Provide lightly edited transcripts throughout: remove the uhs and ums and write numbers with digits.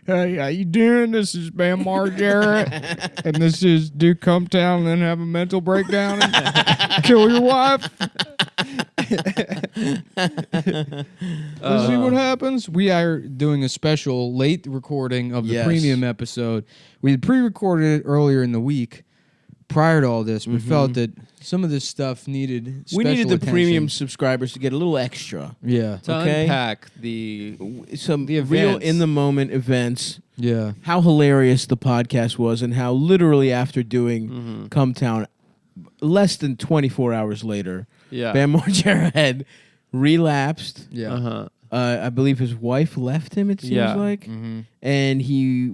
Hey, how you doing? This is Bam Margera, and this is do Cumtown and then have a mental breakdown and kill your wife. Let's see what happens. We are doing a special late recording of the premium episode. We had pre-recorded it earlier in the week prior to all this, but felt that some of this stuff needed special attention. The premium subscribers to get a little extra. Yeah. To unpack the events. real in-the-moment events. Yeah. How hilarious the podcast was and how literally after doing Cumtown, less than 24 hours later, Bam Margera had relapsed. Yeah. I believe his wife left him, it seems like. And he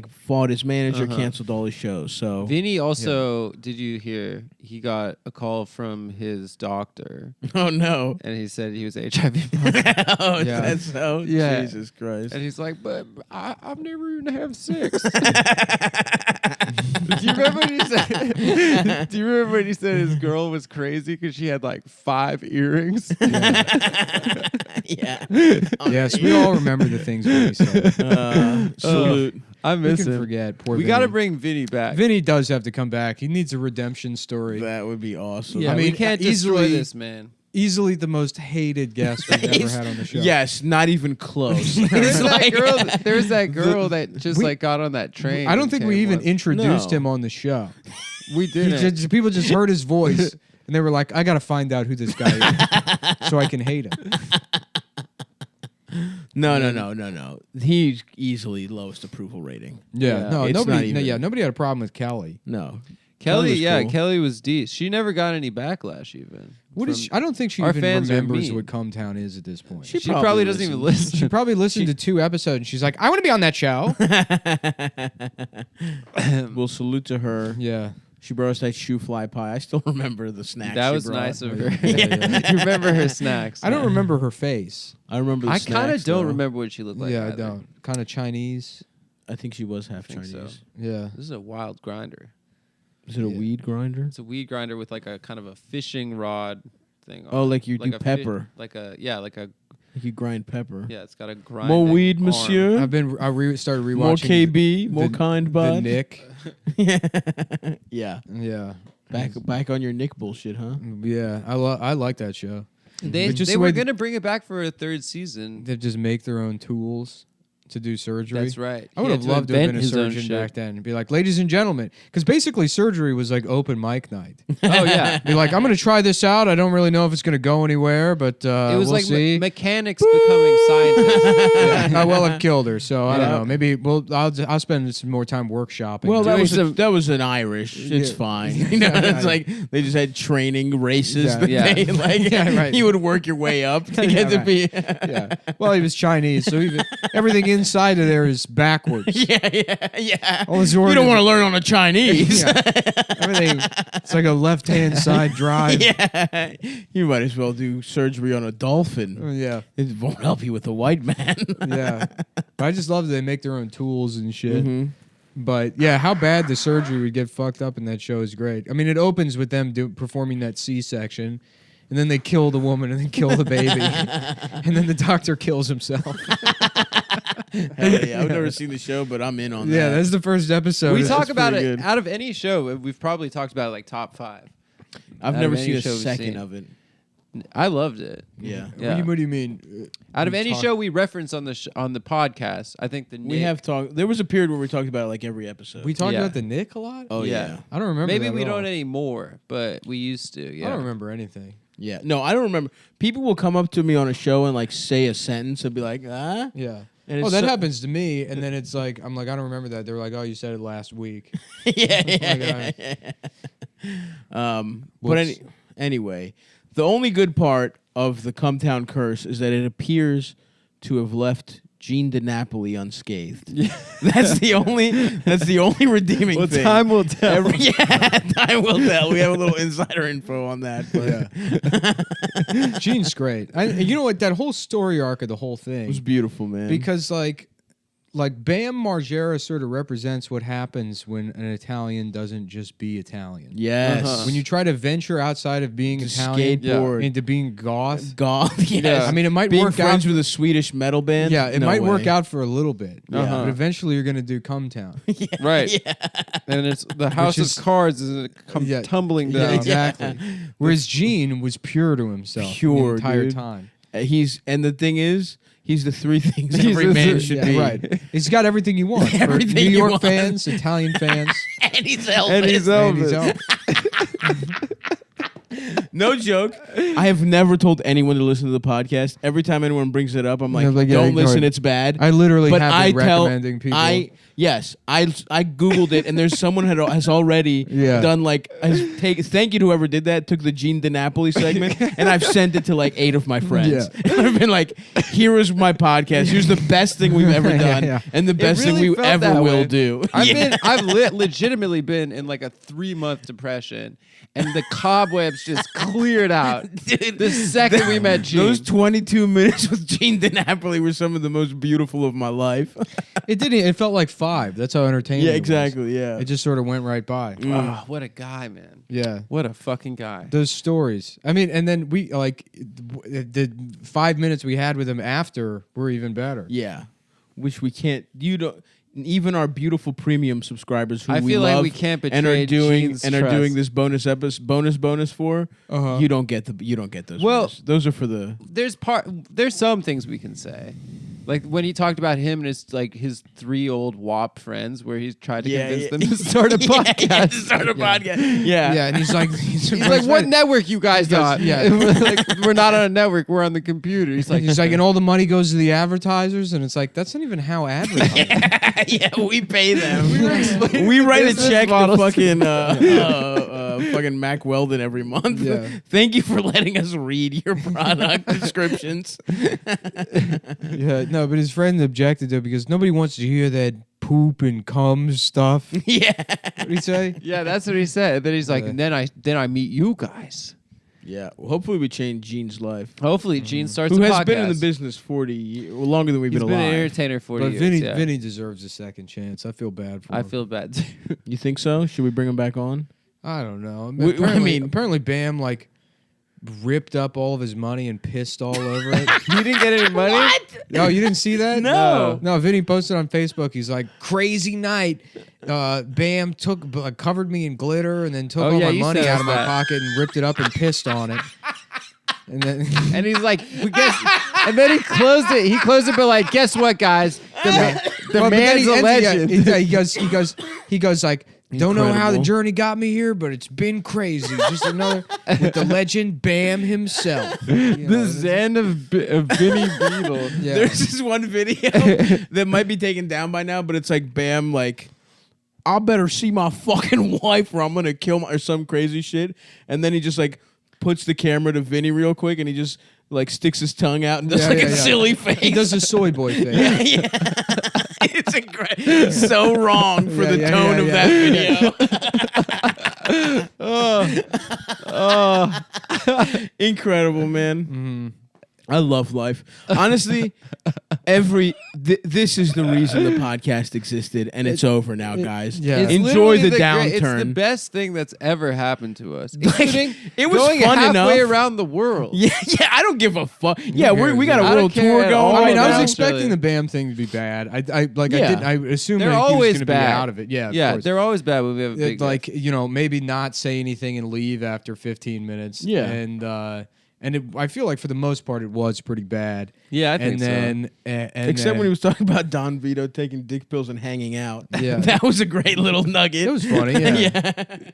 fought his manager, canceled all his shows. So Vinny also, did you hear, he got a call from his doctor. Oh, no. And he said he was HIV positive. Oh, that's so? Yeah. Jesus Christ. And he's like, but I've never even had sex. Do you remember when he said? Do you remember when he said his girl was crazy because she had like 5 earrings? Yeah. Yes, we all remember the things Vinny said. Salute. I miss We can him. forget. Poor We Vinny. got to bring Vinny back. Vinny does have to come back. He needs a redemption story. That would be awesome. Yeah, I mean, we can't destroy easily- this, man. Easily the most hated guest we've ever had on the show. Yes, not even close. There's that girl that just got on that train. I don't think we even introduced No. him on the show. We did. People just heard his voice and they were like, I got to find out who this guy is so I can hate him. No. He's easily lowest approval rating. Yeah. No, It's not nobody even- nobody had a problem with Kelly. No. Kelly, was yeah, cool. Kelly was decent. She never got any backlash even. What is? I don't think she Our even fans are remembers mean. what Cumtown is at this point. She probably doesn't even listen. She probably listened to 2 episodes and she's like, I want to be on that show. We'll salute to her. Yeah. She brought us that shoe fly pie. I still remember the snacks. That she was brought. nice of her. Yeah. You remember her snacks? I don't remember her face. I remember the I snacks. kind of don't though. remember what she looked like. Yeah, I either. don't. Kind of Chinese. I think she was half think Chinese. so. Yeah. This is a wild grinder. Is it a weed grinder? It's a weed grinder with like a kind of a fishing rod thing. Oh, on like you it. do a pepper. like a Like you grind pepper. yeah. It's got a grind. More weed, monsieur. Started rewatching More KB. More the- kind the bud. Nick. Yeah. Yeah. Back on your Nick bullshit, huh? Yeah. I like that show. They But just they the were way gonna bring it back for a 3rd season. They just make their own tools to do surgery. That's right. I He would had have loved to have been a invent his own surgeon shit. back then and be like, ladies and gentlemen, because basically surgery was like open mic night. Oh yeah. Be like, I'm going to try this out. I don't really know if it's going to go anywhere, but It was we'll like see. mechanics becoming scientists. Yeah, I will have killed her, so I don't Yeah. know. Maybe I'll spend some more time workshopping. Well, Doing that was an Irish. It's Yeah. fine. You know, it's like they just had training races. Yeah. That Yeah. They, like, Yeah, right. you would work your way up to Yeah, get to right. be. yeah. Well, he was Chinese, so even everything inside of there is backwards. yeah. All his You organs- don't want to learn on a Chinese. Yeah. Everything. It's like a left-hand side drive. Yeah. You might as well do surgery on a dolphin. Yeah. It won't help you with the white man. Yeah. But I just love that they make their own tools and shit. Mhm. But yeah, how bad the surgery would get fucked up in that show is great. I mean, it opens with them performing that C-section, and then they kill the woman and then kill the baby, and then the doctor kills himself. Hell yeah. I've never seen the show, but I'm in on that. Yeah, that's the first episode. We That's talk about it pretty good. out of any show. We've probably talked about it like top 5. I've out never of any seen a show we've second seen. of it. I loved it. Yeah. Yeah. What do you mean? Out of We any talk- show we reference on the on the podcast, I think the We Nick- have talked. There was a period where we talked about it like every episode. We talked Yeah. about the Nick a lot. Oh Yeah. yeah. I don't remember. maybe that we at all. don't anymore, but we used to. Yeah. I don't remember anything. Yeah. No, I don't remember. People will come up to me on a show and like say a sentence and be like, ah. Yeah. And Oh, it's that so- happens to me, and then it's like I'm like I don't remember that. They're like, oh, you said it last week. yeah. But Whoops. anyway, the only good part of the Cumtown curse is that it appears to have left Gene DiNapoli unscathed. That's the only redeeming Well, thing. time will tell. Time will tell. We have a little insider info on that. But Gene's great. You know what? That whole story arc of the whole thing it was beautiful, man. because like like Bam Margera sort of represents what happens when an Italian doesn't just be Italian. Yes. When you try to venture outside of being Italian into being goth. Goth, yes. Yeah. I mean, it might being work friends out with a Swedish metal band. Yeah, it no might way. work out for a little bit. Uh-huh. But eventually you're going to do Cumtown. Right. Yeah. And it's the house of cards is tumbling down. Yeah, exactly. Whereas Gene was pure to himself Pure, the entire dude. time. And the thing is, he's the three things every man should be. Right. He's got everything you want. Everything For New you York want. fans, Italian fans. And he's Elvis. And he's and he's Elvis. Elvis. No joke. I have never told anyone to listen to the podcast. Every time anyone brings it up, I'm like, They're like, yeah, don't ignore listen, it. it's bad. I literally But have I been recommending people. I Googled it, and there's someone has already done like thank you to whoever did that. Took the Gene DiNapoli segment, and I've sent it to like 8 of my friends. Yeah. And I've been like, here is my podcast. Here's the best thing we've ever done, and the best thing we felt ever that will way. do. I've legitimately been in like a 3-month depression, and the cobwebs just cleared out the second we met Gene. Those 22 minutes with Gene DiNapoli were some of the most beautiful of my life. It didn't. It felt like 5. That's how entertaining Yeah, it was. exactly. Yeah. It just sort of went right by. Oh, what a guy, man. Yeah. What a fucking guy. Those stories. I mean, and then we like the 5 minutes we had with him after were even better. Yeah, which we can't. You don't. Even our beautiful premium subscribers who I we feel love like we can't betray and are doing Gene's this bonus for. You don't get those. Well, minutes. Those are for the. There's some things we can say. Like when he talked about him and his 3 old WAP friends, where he tried to convince them to start a podcast. To start a podcast. Yeah. Yeah, and he's like, He's like, what network you guys got? yeah. We're not on a network. We're on the computer. He's like, and all the money goes to the advertisers, and it's like that's not even how advertising. Yeah, we pay them. We write a check to fucking fucking Mac Weldon every month. Yeah. Thank you for letting us read your product descriptions. Yeah, no, but his friend objected to it because nobody wants to hear that poop and cum stuff. Yeah. What did he say? yeah, that's what he said. Then he's like, and then I meet you guys. Yeah. Well, hopefully we change Gene's life. Hopefully, Gene starts Who a has podcast. been in the business 40 years, longer than we've He's been been alive. an entertainer 40 But years. Vinny deserves a second chance. I feel bad for him. I feel bad too. You think so? Should we bring him back on? I don't know. Apparently Bam like ripped up all of his money and pissed all over it. You didn't get any money? What? No, you didn't see that? No. No, Vinny posted on Facebook. He's like, crazy night. Bam covered me in glitter and then took all my you money said out of my that. pocket and ripped it up and pissed on it. And then And he's like, and then he closed it. He closed it, but like, guess what, guys? The Well, but then man's a ends- legend. He goes like, don't know how the Incredible. journey got me here, but it's been crazy. Just another with the legend Bam himself. You know, The Zen of Vinny Beetle. yeah. There's this one video that might be taken down by now, but it's like Bam, like, I better see my fucking wife or I'm gonna kill my or some crazy shit. And then he just like puts the camera to Vinny real quick and he just like sticks his tongue out and does Yeah, like yeah, a yeah. silly face. He does a soy boy thing. Yeah. It's so wrong for Yeah, the yeah, tone yeah, of yeah. that video. Incredible, man. Mm-hmm. I love life. Honestly, this is the reason the podcast existed, and it's over now, guys. yeah. It's Enjoy literally the downturn. It's the best thing that's ever happened to us, including it was going fun halfway enough. around the world. Yeah, I don't give a fuck. Yeah, cares? we got a I don't world care tour at going. all. I mean, I was Naturally. expecting the Bam thing to be bad. Yeah. I assumed They're that he was always going to be bad. out of it. Yeah, of Yeah, course. they're always bad when we have a big Like, you know, maybe not say anything and leave after 15 minutes. Yeah. And I feel like for the most part it was pretty bad. Yeah, I think so. Except when he was talking about Don Vito taking dick pills and hanging out. Yeah. That was a great little nugget. It was funny. Yeah. Yeah.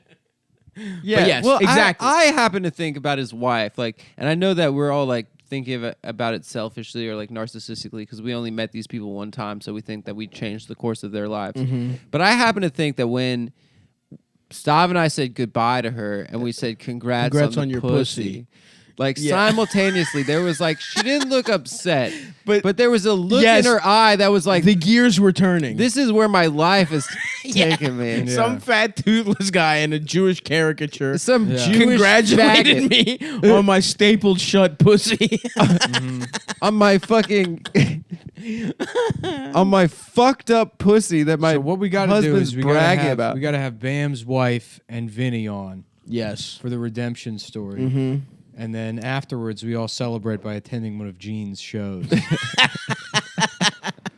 Yeah, But yes, well, exactly. I happen to think about his wife, like, and I know that we're all like thinking about it selfishly or like narcissistically because we only met these people one time, so we think that we changed the course of their lives. Mm-hmm. But I happen to think that when Stav and I said goodbye to her and we said congrats Congrats on on the your pussy. Like simultaneously, there was like she didn't look upset, but there was a look in her eye that was like the gears were turning. This is where my life is taking me. Yeah. Some fat toothless guy in a Jewish caricature. Some Jewish congratulated me on my stapled shut pussy. On my fucking on my fucked up pussy that my so what we got to do is bragging about. We got to have Bam's wife and Vinny on. Yes. For the redemption story. And then afterwards, we all celebrate by attending one of Gene's shows.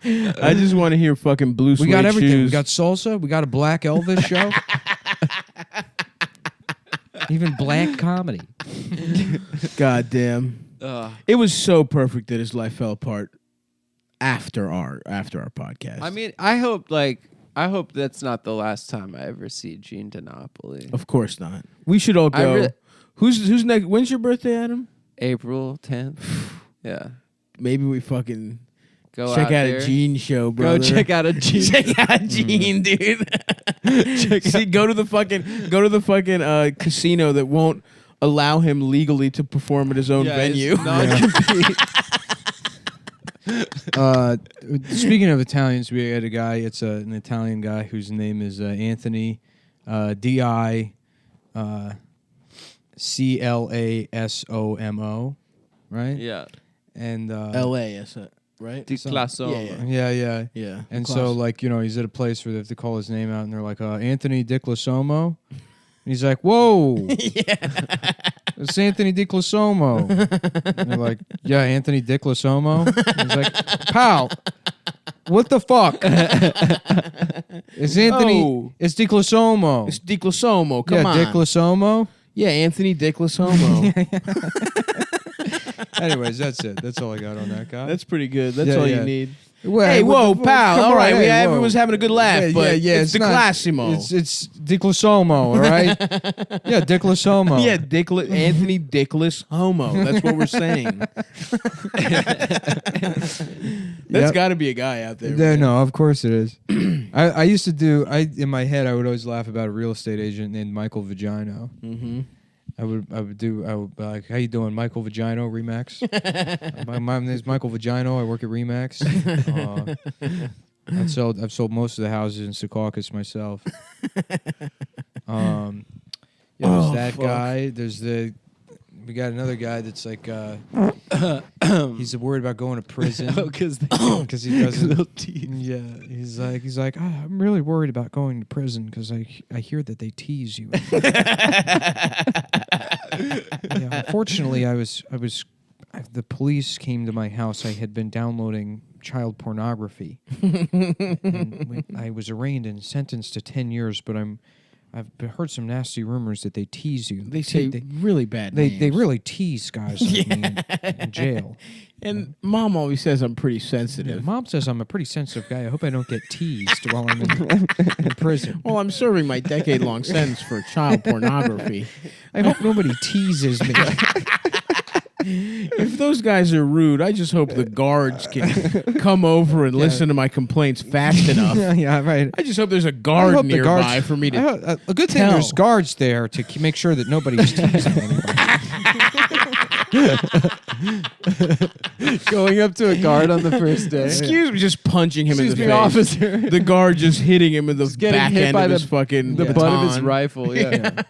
I just want to hear fucking blue suede We got everything. shoes. We got salsa. We got a Black Elvis show. Even black comedy. God damn. It was so perfect that his life fell apart after our podcast. I mean, I hope that's not the last time I ever see Gene DiNapoli. Of course not. We should all go. Who's next? When's your birthday, Adam? April 10th. Yeah. Maybe we fucking go check out there. a Gene show, bro. Go check out a Gene. Check out Gene, dude. Go to the fucking casino that won't allow him legally to perform at his own venue. Speaking of Italians, we had a guy. It's an Italian guy whose name is Anthony Diclasomo, right? Yeah. And L.A. is it right? Diclasomo. Yeah. And so, like, you know, he's at a place where they have to call his name out, and they're like, Anthony Diclasomo. And he's like, whoa. It's Anthony Diclasomo. And they're like, yeah, Anthony Diclasomo. He's like, pal, what the fuck? It's Anthony. Oh. It's Diclasomo. It's Diclasomo. Come on. Yeah, Diclasomo. Yeah, Anthony Diclasomo. Anyways, that's it. That's all I got on that guy. That's pretty good. That's all you need. Well, hey, whoa, pal. All right, everyone's having a good laugh, but it's Diclasimo. It's Diclasomo, all right? Yeah, Diclasomo. Yeah, Anthony Dickless Homo. That's what we're saying. That's got to be a guy out there. No, of course it is. I used to do. In my head, I would always laugh about a real estate agent named Michael Vagino. Mm-hmm. I would be like, how you doing, Michael Vagino, Remax? My name is Michael Vagino. I work at Remax. I've sold most of the houses in Secaucus myself. There's that guy. We got another guy that's like, he's worried about going to prison. Because he doesn't. Yeah, he's like, I'm really worried about going to prison because I hear that they tease you. Unfortunately, the police came to my house. I had been downloading child pornography. And I was arraigned and sentenced to 10 years, but I've heard some nasty rumors that they tease you. They say really bad names. They really tease guys like me in jail. And Mom always says I'm pretty sensitive. Yeah, Mom says I'm a pretty sensitive guy. I hope I don't get teased while I'm in prison. Well, I'm serving my decade-long sentence for child pornography. I hope nobody teases me. If those guys are rude, I just hope the guards can come over and listen to my complaints fast enough. Yeah, right. I just hope there's a guard nearby for me to a good thing tell. There's guards there to make sure that nobody's teasing anybody. Going up to a guard on the first day. Excuse me, just punching him in the face. Officer. The guard just hitting him in the back hit end by of his fucking the baton. butt of his rifle. Yeah.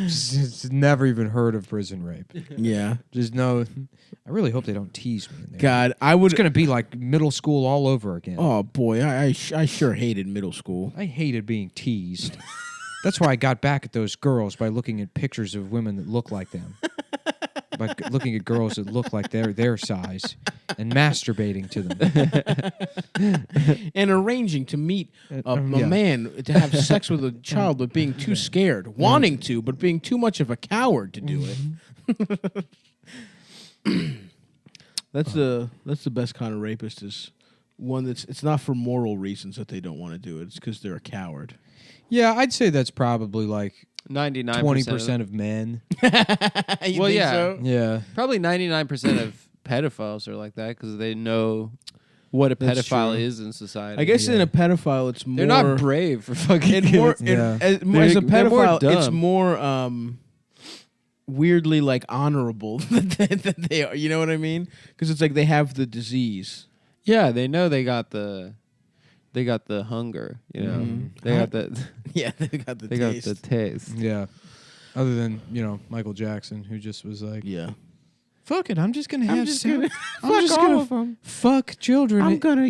Just never even heard of prison rape. Yeah. Just no. I really hope they don't tease me in there. God, I would. It's gonna be like middle school all over again. Oh boy, I sure hated middle school. I hated being teased. That's why I got back at those girls by looking at pictures of women that look like them. By looking at girls that look like their size and masturbating to them. And arranging to meet a man to have sex with a child but being too scared. Wanting to, but being too much of a coward to do it. That's the best kind of rapist is one it's not for moral reasons that they don't want to do it. It's because they're a coward. Yeah, I'd say that's probably like 99%. 20% of men. Well, yeah. So? Yeah. Probably 99% of pedophiles are like that because they know what a That's pedophile true. is in society. I guess in a pedophile, it's more. They're not brave for fucking kids. As a They're more pedophile, it's dumb. more weirdly like honorable that they are. You know what I mean? Because it's like they have the disease. Yeah, they know they got the hunger. You know, they got that. Yeah, they got the They taste. got the taste. Yeah. Other than, Michael Jackson, who just was like, Yeah. fuck it, I'm just going to have just sex. gonna I'm fuck just all going of 'em. to fuck children. I'm gonna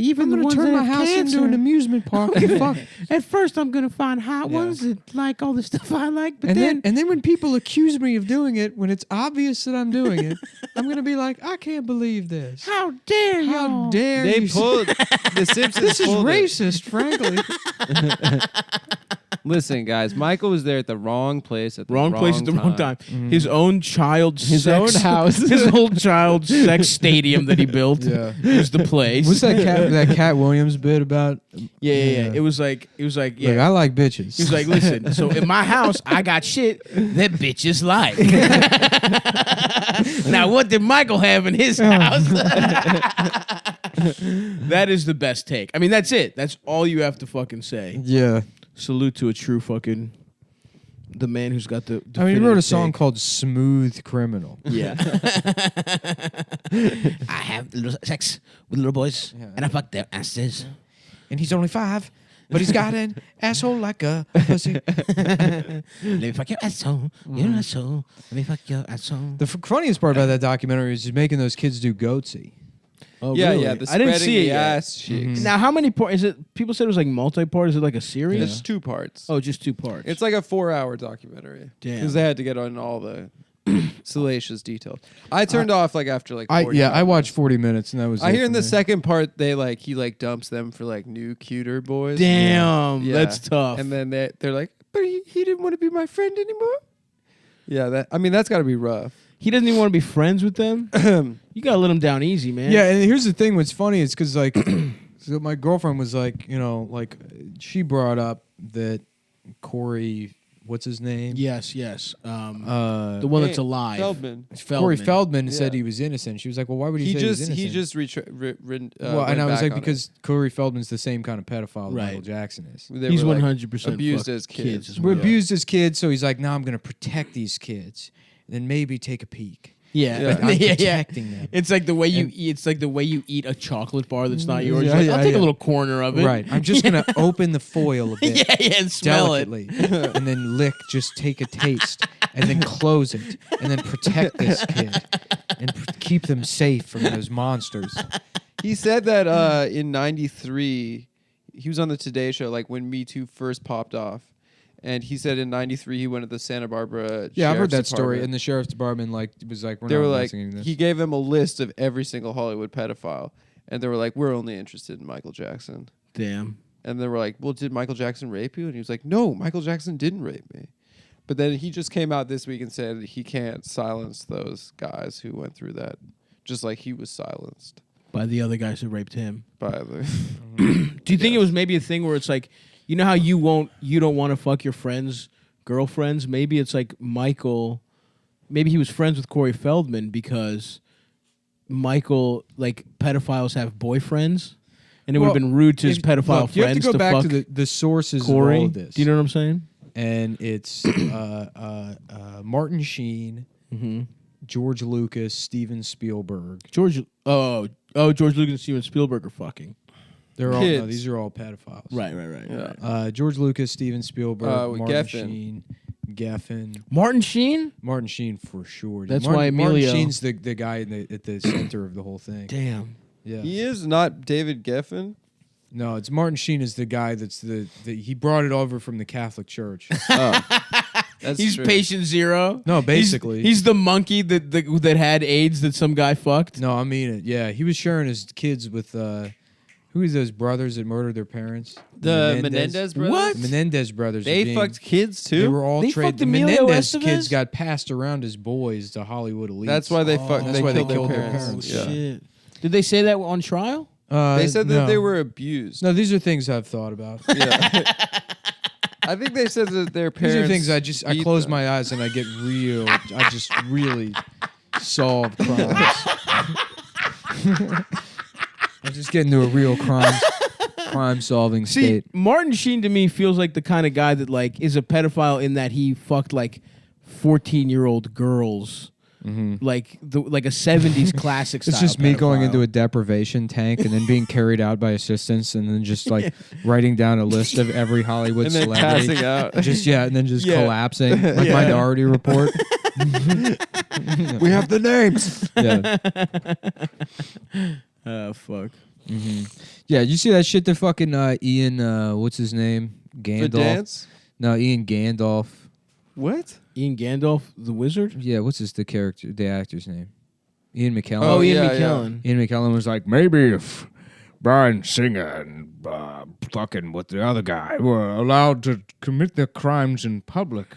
turn my house into an amusement park. and fuck. At first, I'm gonna find hot Yeah. ones that like all the stuff I like, but And then when people accuse me of doing it, when it's obvious that I'm doing it, I'm going to be like, I can't believe this. how dare you? How dare They you? pulled the Simpsons. This is pulled it. racist, frankly. Listen, guys, Michael was there at the wrong place at the Wrong place at the wrong time. His own child's His sex, own house. his old child's sex stadium that he built. Yeah. Was the place. What's that Cat Williams bit about? Yeah. It was like Like, I like bitches. He was like, listen, so in my house, I got shit that bitches like. Now, what did Michael have in his house? That is the best take. I mean, that's it. That's all you have to fucking say. Yeah. Salute to a true fucking, the man who's got the I mean, he wrote a definitive song take. called Smooth Criminal. Yeah. I have little sex with little boys, and I fuck their asses. And he's only 5, but he's got an asshole like a pussy. Let me fuck your asshole. Your asshole. Let me fuck your asshole. The funniest part about that documentary is just making those kids do goatsy. Oh, Yeah, really? yeah. The I didn't spreading see it the yet. ass cheeks. Now, how many parts? Is it? People said it was like multi-part. Is it like a series? It's 2 parts. Oh, just 2 parts. It's like a 4-hour documentary. Damn. Because they had to get on all the salacious details. I turned off like after like 45 I watched 40 minutes and that was I it hear in for the me. second part he dumps them for like new cuter boys. Damn, Yeah. that's tough. And then they're like, but he didn't want to be my friend anymore. Yeah, that's got to be rough. he doesn't even want to be friends with them. You gotta let him down easy, man. Yeah, and here's the thing. What's funny is because like, so my girlfriend was like, she brought up that Corey, what's his name? Yes. The one that's alive. Feldman. Corey Feldman Yeah. said he was innocent. She was like, well, why would he say he was innocent? He just well, and I was like, because Corey Feldman's the same kind of pedophile that Right. Michael Jackson is. He's 100% abused as kids. as We're well. abused as kids, so he's like, now I'm going to protect these kids, and then maybe take a peek. Yeah, Yeah. I'm yeah. protecting them. It's like the way you And- eat. It's like the way you eat a chocolate bar that's not yours. Yeah, You're like, yeah, I'll take yeah. a little corner of it. Right. I'm just going to open the foil a bit. and smell it. Delicately, and then lick, just take a taste, and then close it, and then protect this kid, and keep them safe from those monsters. He said that in '93, he was on the Today Show, like when Me Too first popped off. And he said in '93 he went to the Santa Barbara. Yeah, I've heard Sheriff's that story. Department. And the sheriff's department was like, we're They not were like, listening to this. he gave them a list of every single Hollywood pedophile, and they were like, we're only interested in Michael Jackson. Damn. And they were like, well, did Michael Jackson rape you? And he was like, no, Michael Jackson didn't rape me. But then he just came out this week and said he can't silence those guys who went through that, just like he was silenced By the other guys who raped him. by the. Do you think it was maybe a thing where it's like, you know how you don't want to fuck your friends' girlfriends? Maybe it's like Michael. Maybe he was friends with Corey Feldman because Michael, like, pedophiles have boyfriends, and it would have been rude to his pedophile look, you have to friends go back fuck to the sources Corey. of all of this. Do you know what I'm saying? And it's Martin Sheen, George Lucas, Steven Spielberg. George Lucas and Steven Spielberg are fucking. They're all Kids. these are all pedophiles. Right. Yeah. George Lucas, Steven Spielberg, with Martin Geffen. Sheen, Geffen. Martin Sheen? Martin Sheen for sure. That's Martin, why Emilio- Martin Sheen's the guy at the center of the whole thing. Damn. Yeah. He is not David Geffen. No, it's Martin Sheen is the guy that's he brought it over from the Catholic Church. That's He's true. patient zero. No, basically. He's the monkey that had AIDS that some guy fucked. No, I mean it. Yeah, he was sharing his kids with who is those brothers that murdered their parents? The Menendez brothers. What? The Menendez brothers. They are being- fucked kids too. They were all They traded. fucked The Emilio Menendez Estevez? kids got passed around as boys to Hollywood elites. That's why they fucked. That's They why they killed their killed their parents. parents. Yeah. Shit. Did they say that on trial? They said that no. they were abused. No, these are things I've thought about. Yeah. I think they said that their These parents. are things I beat close them. my eyes and I get real. I just really solve crimes. I just get into a real crime solving state. Martin Sheen to me feels like the kind of guy that like is a pedophile in that he fucked like 14-year-old girls. Like a 70s classic style. It's just me going pedophile. into a deprivation tank and then being carried out by assistants and then just like writing down a list of every Hollywood and then celebrity. passing out. And then just collapsing like Minority Report. We have the names. Yeah. Fuck. Yeah, you see that shit that fucking Ian, what's his name? Gandalf. For dance? No, Ian Gandalf. What? Ian Gandalf, the wizard? Yeah, what's the actor's name? Ian McKellen. Oh, Ian yeah, McKellen. Ian McKellen was like, maybe if Bryan Singer and fucking with the other guy were allowed to commit their crimes in public,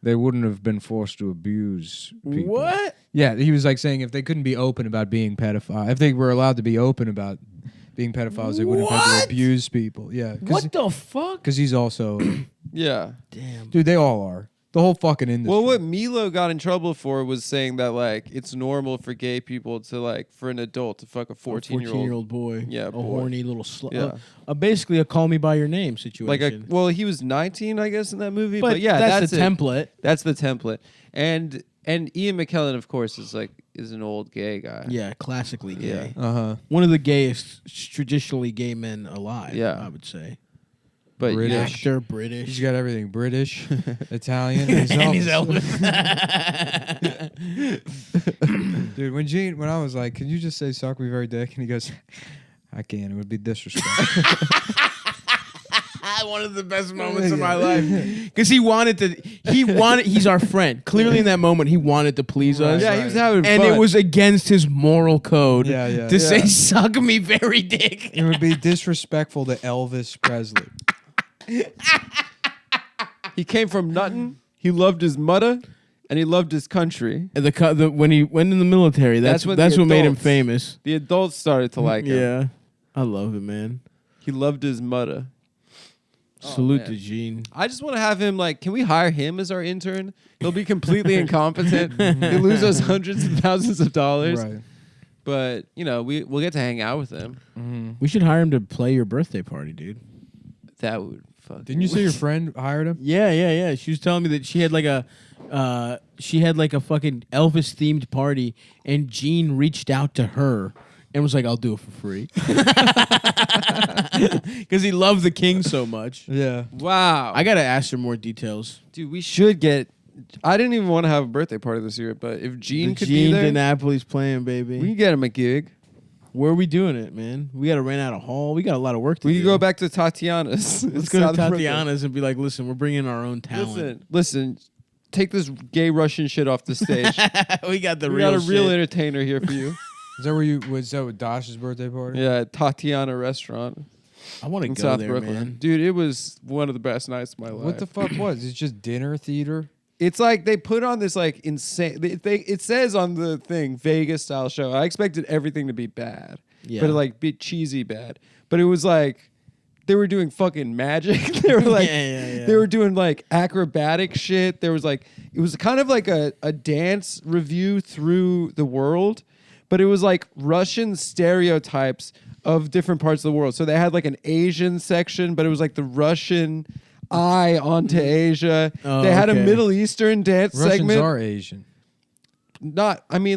they wouldn't have been forced to abuse people. What? Yeah, he was like saying if they couldn't be open about being pedophile, if they were allowed to be open about being pedophiles, they wouldn't have had to abuse people. Yeah. What the fuck? Because he's also, Yeah. Damn. dude, they all are. The whole fucking industry. Well, what Milo got in trouble for was saying that like it's normal for gay people to like for an adult to fuck a 14-year-old boy. Yeah, a boy. horny little slut. Yeah. Basically a call me by your name situation. well, he was 19, I guess, in that movie. but But yeah, that's the it. template. That's the template. And Ian McKellen, of course, is an old gay guy. Yeah, classically gay. Uh-huh. One of the gayest, traditionally gay men alive. Yeah. I would say. But British. Actor, British. He's got everything. British, Italian, and he's Elvis. Elvis. Dude, when I was like, can you just say suck me very dick? And he goes, I can't. It would be disrespectful. One of the best moments of my life. Because he's our friend. Clearly in that moment, he wanted to please us. Yeah, he was having and fun. it was against his moral code to say suck me very dick. It would be disrespectful to Elvis Presley. He came from nothing. He loved his mother, and he loved his country. And when he went in the military, that's what made him famous. The adults started to like him. Yeah. I love it, man. He loved his mother. Salute man. to Gene. I just want to have him like, can we hire him as our intern? He'll be completely incompetent. He'll lose us hundreds of thousands of dollars. Right. But, we'll get to hang out with him. Mm-hmm. We should hire him to play your birthday party, dude. That would fuck. Didn't you say your friend hired him? Yeah. She was telling me that she had like a fucking Elvis themed party, and Gene reached out to her and was like, "I'll do it for free," because he loved the King so much. Yeah. Wow. I gotta ask her more details. Dude, we should get. I didn't even want to have a birthday party this year, but if Gene could be there, Napoli's playing, baby. we can get him a gig. Where are we doing it, man? We gotta rent out a hall. We got a lot of work to do. We can go back to Tatiana's. Let's go to Tatiana's and be like, "Listen, we're bringing our own talent. Listen. Take this gay Russian shit off the stage. we got we got a real entertainer here for you." Is that was that with Dash's birthday party? Yeah, Tatiana restaurant I want to in go South there, Brooklyn. man. Dude, it was one of the best nights of my life. What the fuck was? It's just dinner theater. It's like they put on this like insane. It says on the thing Vegas style show. I expected everything to be bad, but like be cheesy bad. But it was like they were doing fucking magic. They were like they were doing like acrobatic shit. There was like it was kind of like a dance review through the world, but it was like Russian stereotypes of different parts of the world. So they had like an Asian section, but it was like the Russian eye onto Asia. They had a Middle Eastern dance Russians segment. are Asian. Not like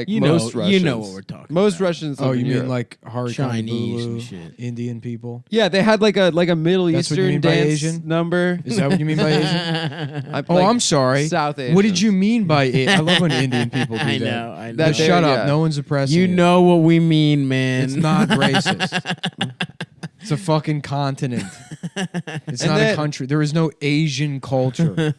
most Russians. You know what we're talking Most about. Russians. Oh, live you in mean Europe. like hard Chinese and shit. Indian people? Yeah, they had like a Middle That's what you Eastern mean by dance Asian? number. Is that what you mean by Asian? Oh, Like I'm sorry. South Asian. What did you mean by it? I love when Indian people do I that. know. That But they- shut up. yeah. No one's oppressing You know what we mean, man. It's not racist. It's a fucking continent. It's And not then- a country. There is no Asian culture.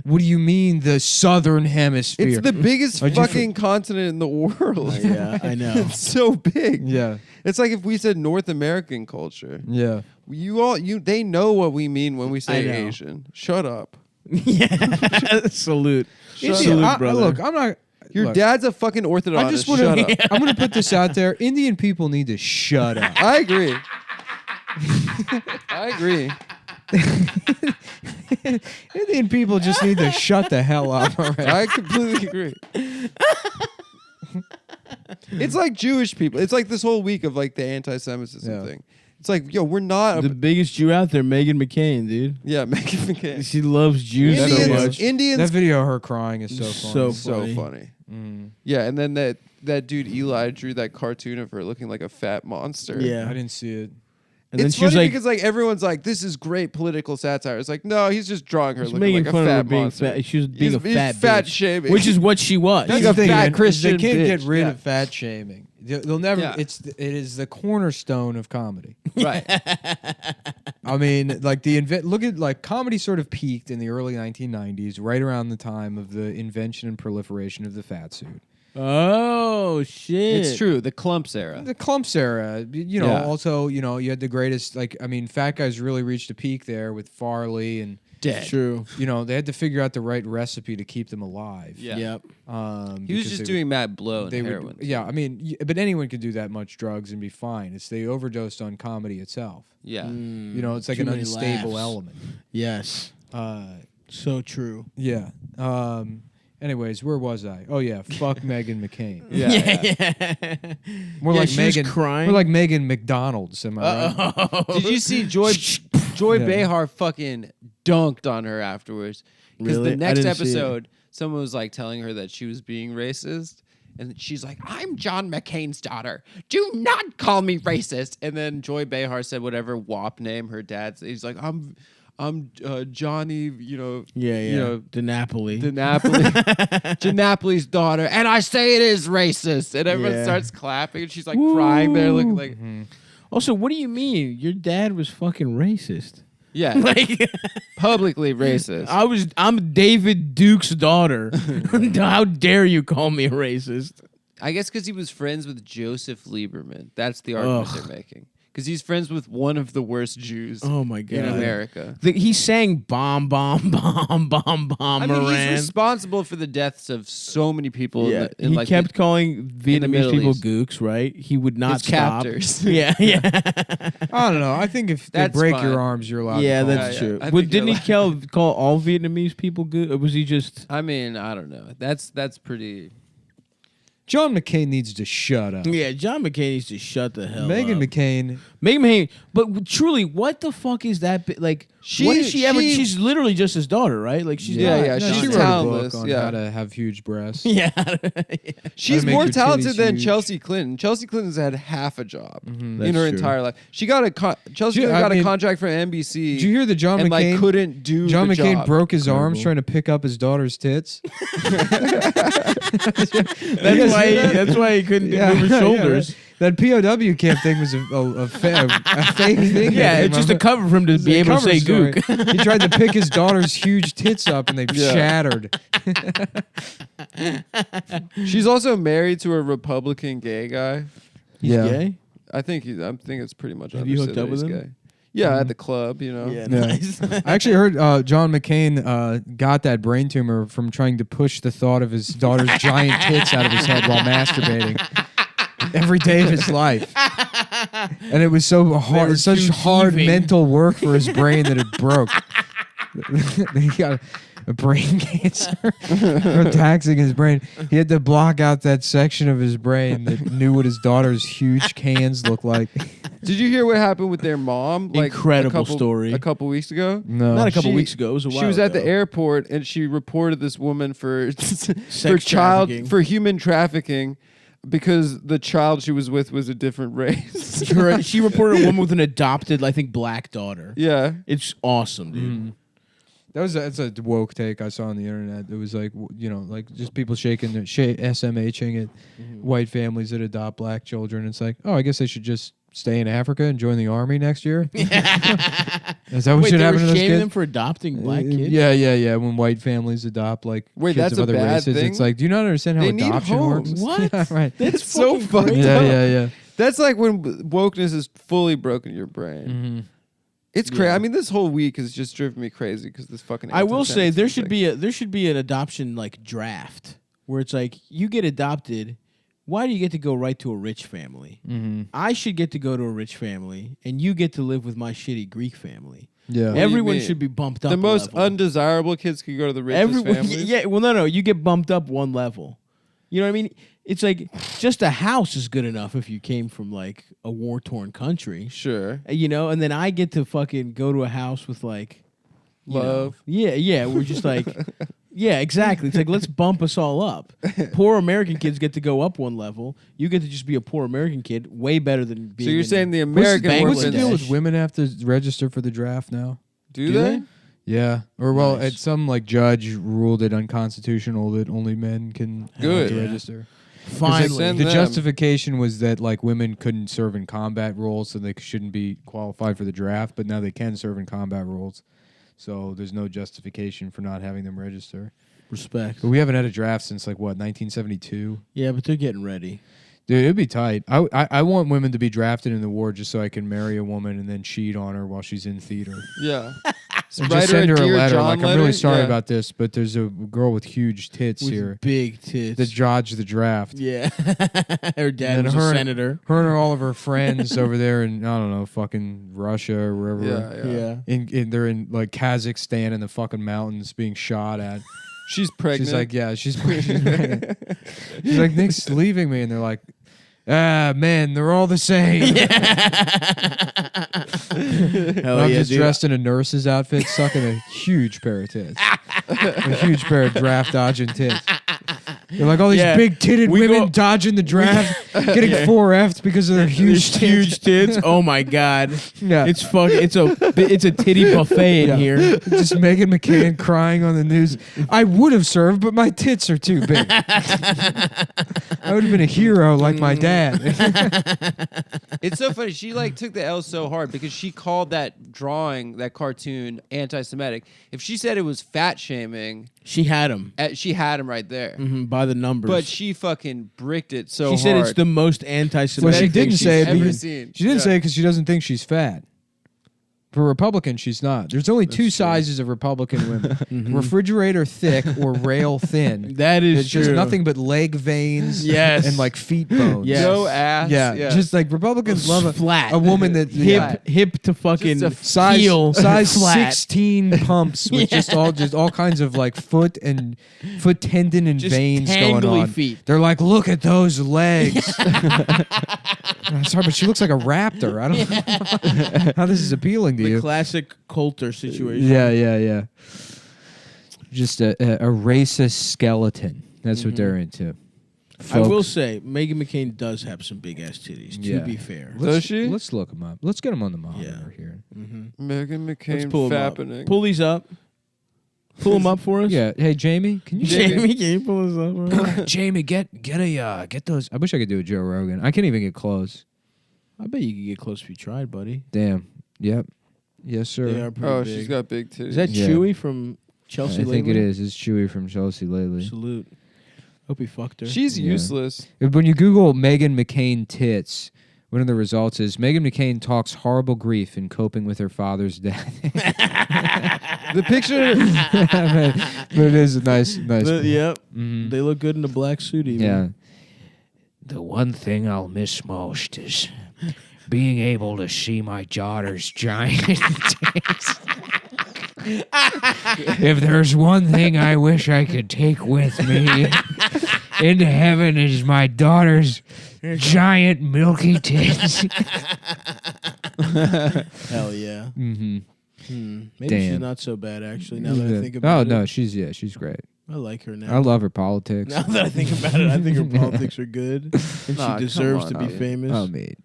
What do you mean the southern hemisphere? It's the biggest Why'd you fucking continent in the world. Yeah, I know. It's so big. Yeah. It's like if we said North American culture. Yeah. They know what we mean when we say I know. Asian. Shut up. Yeah. Salute. Shut Salute, up. brother. Look, I'm not. Your look, dad's a fucking orthodox. I just Shut want up. to. I'm going to put this out there. Indian people need to shut up. I agree. I agree. Indian people just need to shut the hell up. Already. I completely agree. It's like Jewish people. It's like this whole week of like the anti-Semitism thing. It's like, yo, we're not the biggest Jew out there, Meghan McCain, dude. Yeah, Meghan McCain. She loves Jews so much. Indians. That video of her crying is so funny. So funny. Yeah, and then that dude Eli drew that cartoon of her looking like a fat monster. Yeah, I didn't see it. And it's then she was funny like, because like everyone's like, this is great political satire. It's like, no, he's just drawing her looking making like fun a fat of her being monster. fat. She was being He's a fat bitch, shaming, which is what she was. That's She's the a thing, fat man. Christian They can't get bitch. rid Yeah. of fat shaming. They'll never. Yeah. It is the cornerstone of comedy. right. I mean, like look at like comedy sort of peaked in the early 1990s, right around the time of the invention and proliferation of the fat suit. Oh shit! It's true. The Clumps era. The Clumps era, you know. Yeah. Also, you know, you had the greatest. Like, I mean, fat guys really reached a peak there with Farley, and Dead. True. you know they had to figure out the right recipe to keep them alive. Yeah. Yep. He was just doing Matt Blow and They heroin. would, yeah. I mean, but anyone could do that much drugs and be fine. It's they overdosed on comedy itself. Yeah. You know, it's like Too an many unstable laughs. element. Yes. So true. Yeah. Anyways, where was I? Oh yeah, fuck Meghan McCain. Yeah. More Yeah, like she was Megan. crying. More like Megan McDonald's. Am I right? Did you see Joy Yeah. Behar fucking dunked on her afterwards? Because Really? the I next didn't see it. episode, someone was like telling her that she was being racist. And she's like, I'm John McCain's daughter. Do not call me racist. And then Joy Behar said whatever WAP name her dad said. He's like, I'm Johnny, you know, Yeah. you know, DiNapoli. DiNapoli's daughter, and I say it is racist. And everyone Yeah. starts clapping, and she's like crying there, looking like, Also, what do you mean? Your dad was fucking racist. yeah, Like, publicly racist. I'm David Duke's daughter. How dare you call me a racist? I guess because he was friends with Joseph Lieberman. That's the argument Ugh. they're making. Because he's friends with one of the worst Jews Oh my god. in America. He sang bomb, bomb, bomb, bomb, bomb, I mean, he's Moran. responsible for the deaths of so many people. Yeah, in he like kept calling Vietnamese Middle people East. gooks, right? He would not His stop. captors. Yeah, yeah. I don't know. I think if they That's break fine. your arms, you're allowed. Yeah, to call that's Yeah, yeah. true. I But think didn't you're he call all Vietnamese people good? Or was he just... I mean, I don't know. That's pretty. John McCain needs to shut up. Yeah, John McCain needs to shut the hell Meghan up. McCain. Meghan McCain. But truly, what the fuck is that? Like, what is she ever... She's literally just his daughter, right? Like, she's Yeah, not... yeah, No, she's she wrote talentless, a book on yeah. how to have huge breasts. Yeah. She's make more your talented titties than huge. Chelsea Clinton. Chelsea Clinton's had half a job in That's her true. entire life. She got a Chelsea Clinton I got a mean, contract from NBC. Did you hear that John and McCain like couldn't do John the McCain job. broke his arms Incredible. trying to pick up his daughter's tits? That's why he couldn't move his shoulders. That POW camp thing was a fake thing. Yeah, that it's came just a up. cover for him to It's be a able to cover say story. gook. He tried to pick his daughter's huge tits up, and they Yeah. shattered. She's also married to a Republican gay guy. Yeah. Gay? I think it's pretty much Have you understood hooked up that he's with him? gay. Yeah, at the club, you know. Yeah, Yeah. nice. I actually heard John McCain got that brain tumor from trying to push the thought of his daughter's giant tits out of his head while masturbating every day of his life. And it was so hard, were such too hard heaving. mental work for his brain that it broke. He got a brain cancer attacking his brain. He had to block out that section of his brain that knew what his daughter's huge cans looked like. Did you hear what happened with their mom? Like Incredible story. A couple weeks ago. No. Not a couple She- weeks ago. It was a while She was at the ago. airport and she reported this woman for trafficking. for human trafficking because the child she was with was a different race. She reported a woman with an adopted, I think, black daughter. Yeah. It's awesome, dude. Mm. That's a woke take I saw on the internet. It was like, like just people SMHing at white families that adopt black children. It's like, oh, I guess they should just stay in Africa and join the army next year. Is that what Wait, should they happen were to those shaming kids? them for adopting black kids? Yeah. When white families adopt like Wait, kids that's of a other bad races, thing? it's like, do you not understand how They need adoption homes. works? What? Yeah, right. That's so fucking fucked crazy. up. Yeah. That's like when wokeness is fully broken your brain. Mm-hmm. It's crazy. Yeah. I mean, this whole week has just driven me crazy because this fucking. I will say there should anti-Semitism be an adoption like draft where it's like you get adopted. Why do you get to go right to a rich family? Mm-hmm. I should get to go to a rich family, and you get to live with my shitty Greek family. Yeah. do you Everyone mean? should be bumped up. The most level. undesirable kids could go to the richest Everyone, families. yeah. Well, no. You get bumped up one level. You know what I mean? It's like just a house is good enough if you came from like a war-torn country. Sure. You know, and then I get to fucking go to a house with like Love. Yeah, we're just like yeah, exactly. It's like let's bump us all up. Poor American kids get to go up one level. You get to just be a poor American kid, way better than being. So you're saying the What's American the women deal with women have to register for the draft now? do they? Yeah, or well, Nice. some like judge ruled it unconstitutional that only men can Good. have to Yeah. register. Finally, Send The them. justification was that like women couldn't serve in combat roles, so they shouldn't be qualified for the draft. But now they can serve in combat roles, so there's no justification for not having them register. respect. But we haven't had a draft since like what 1972. Yeah, but they're getting ready. Dude, it'd be tight. I want women to be drafted in the war just so I can marry a woman and then cheat on her while she's in theater. Yeah. And Write just send her a Dear letter. John Like, I'm really letter? sorry Yeah. about this, but there's a girl with huge tits With here big tits. that dodged the draft. Yeah. Her dad And was her- a senator. Her and all of her friends over there in, I don't know, fucking Russia or wherever. Yeah. They're in like Kazakhstan in the fucking mountains being shot at. She's pregnant. She's like, yeah, she's pregnant. She's like, Nick's leaving me. And they're like, man, they're all the same. Hell I'm yeah, just dude. dressed in a nurse's outfit, sucking a huge pair of tits. A huge pair of draft dodging tits. They're like all these Yeah. big titted We women go- dodging the draft, getting 4F'd because of their huge tits. Huge tits. Oh my god. Yeah. It's it's a titty buffet in Yeah. here. Just Megan McCann crying on the news. I would have served, but my tits are too big. I would have been a hero like my dad. It's so funny. She like took the L so hard because she called that drawing, that cartoon, anti-Semitic. If she said it was fat shaming, She had him she had him right there. by the numbers. But she fucking bricked it so she said hard. it's the most Well, anti-Semitic she thing didn't she's say it. ever because- seen. She didn't Yeah. say it because she doesn't think she's fat. For Republican, she's not. There's only two sizes of Republican women: refrigerator thick or rail thin. That is It's just true. nothing but leg veins, Yes. and like feet bones. Yes. No ass. Yeah, just like Republicans love flat. a woman that hip to fucking Just a size heel size flat. 16 pumps with just all kinds of like foot tendon and Just veins going tangly on. feet. They're like, look at those legs. I'm sorry, but she looks like a raptor. I don't know how this is appealing to The you. classic Coulter situation. Yeah. Just a racist skeleton. That's what they're into. I will Folks. say, Meghan McCain does have some big ass titties. To Yeah. be fair, Does she? Let's look them up. Let's get them on the monitor here. Megan let's McCain pull them up. fappening. Pull these up. Pull them up for us. Yeah. Hey, Jamie, can you Jamie, can you pull this up? For us? Jamie, get those. I wish I could do a Joe Rogan. I can't even get close. I bet you could get close if you tried, buddy. Damn. Yep. Yes, sir. They are pretty Oh, big. she's got big titties. Is that Yeah. Chewy from Chelsea? I think it lately? is. It's Chewy from Chelsea lately. Salute. Hope he fucked her. She's Yeah. useless. When you Google Meghan McCain tits, one of the results is Meghan McCain talks horrible grief in coping with her father's death. The picture. But it is a nice. Yep. Mhm. They look good in a black suit. Even. Yeah. The one thing I'll miss most is being able to see my daughter's giant tits. If there's one thing I wish I could take with me into heaven is my daughter's giant milky tits. Hell yeah. Mm-hmm. Maybe Damn. she's not so bad actually. Now that I think about Oh it. no, she's great. I like her now. I love her politics. Now that I think about it, I think her politics are good, and Nah, she deserves come to on, be Elliot. famous. Oh mate,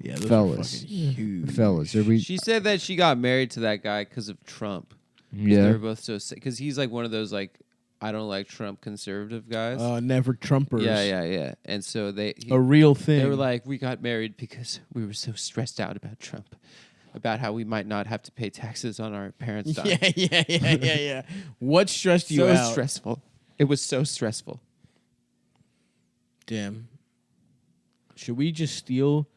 yeah, those fellas. are fucking huge. fellas, are we? She said that she got married to that guy because of Trump. 'Cause Yeah. They were both so sick. Because he's like one of those like, I don't like Trump conservative guys. Never Trumpers. Yeah. And so A real thing. they were like, we got married because we were so stressed out about Trump, about how we might not have to pay taxes on our parents' dime. yeah. What stressed you So out? stressful. It was so stressful. Damn. Should we just steal?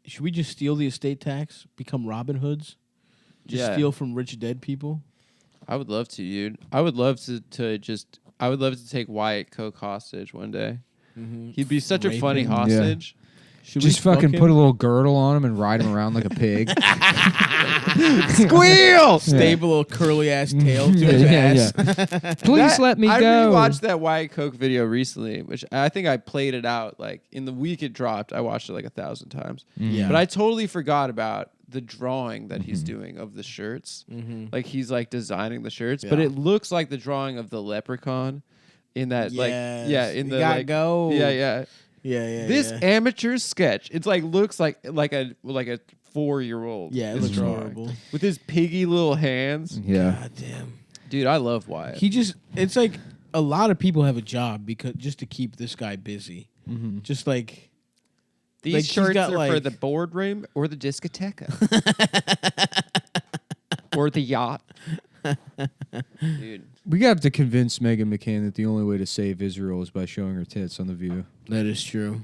Should we just steal the estate tax? Become Robin Hoods? Just Yeah. steal from rich dead people? I would love to, dude. I would love to take Wyatt Coke hostage one day. He'd be such a Rape funny him. hostage. Just fucking put a little girdle on him and ride him around like a pig. Squeal! Staple a little curly ass tail to his ass. Please let me go. I rewatched that Wyatt Coke video recently, which I think I played it out like in the week it dropped. I watched it like 1,000 times. Yeah. But I totally forgot about the drawing that he's doing of the shirts. Like he's like designing the shirts, but it looks like the drawing of the leprechaun in that in the gotta like go. Yeah. This yeah. amateur sketch. It's like looks like a 4-year-old. Yeah, it is looks drawing. horrible. With his piggy little hands. Yeah. God damn. Dude, I love Wyatt. It's like a lot of people have a job because just to keep this guy busy. Just like These like, he's shirts got, are for like- the boardroom or the discoteca. Or the yacht. Dude. We got to convince Meghan McCain that the only way to save Israel is by showing her tits on The View. That is true.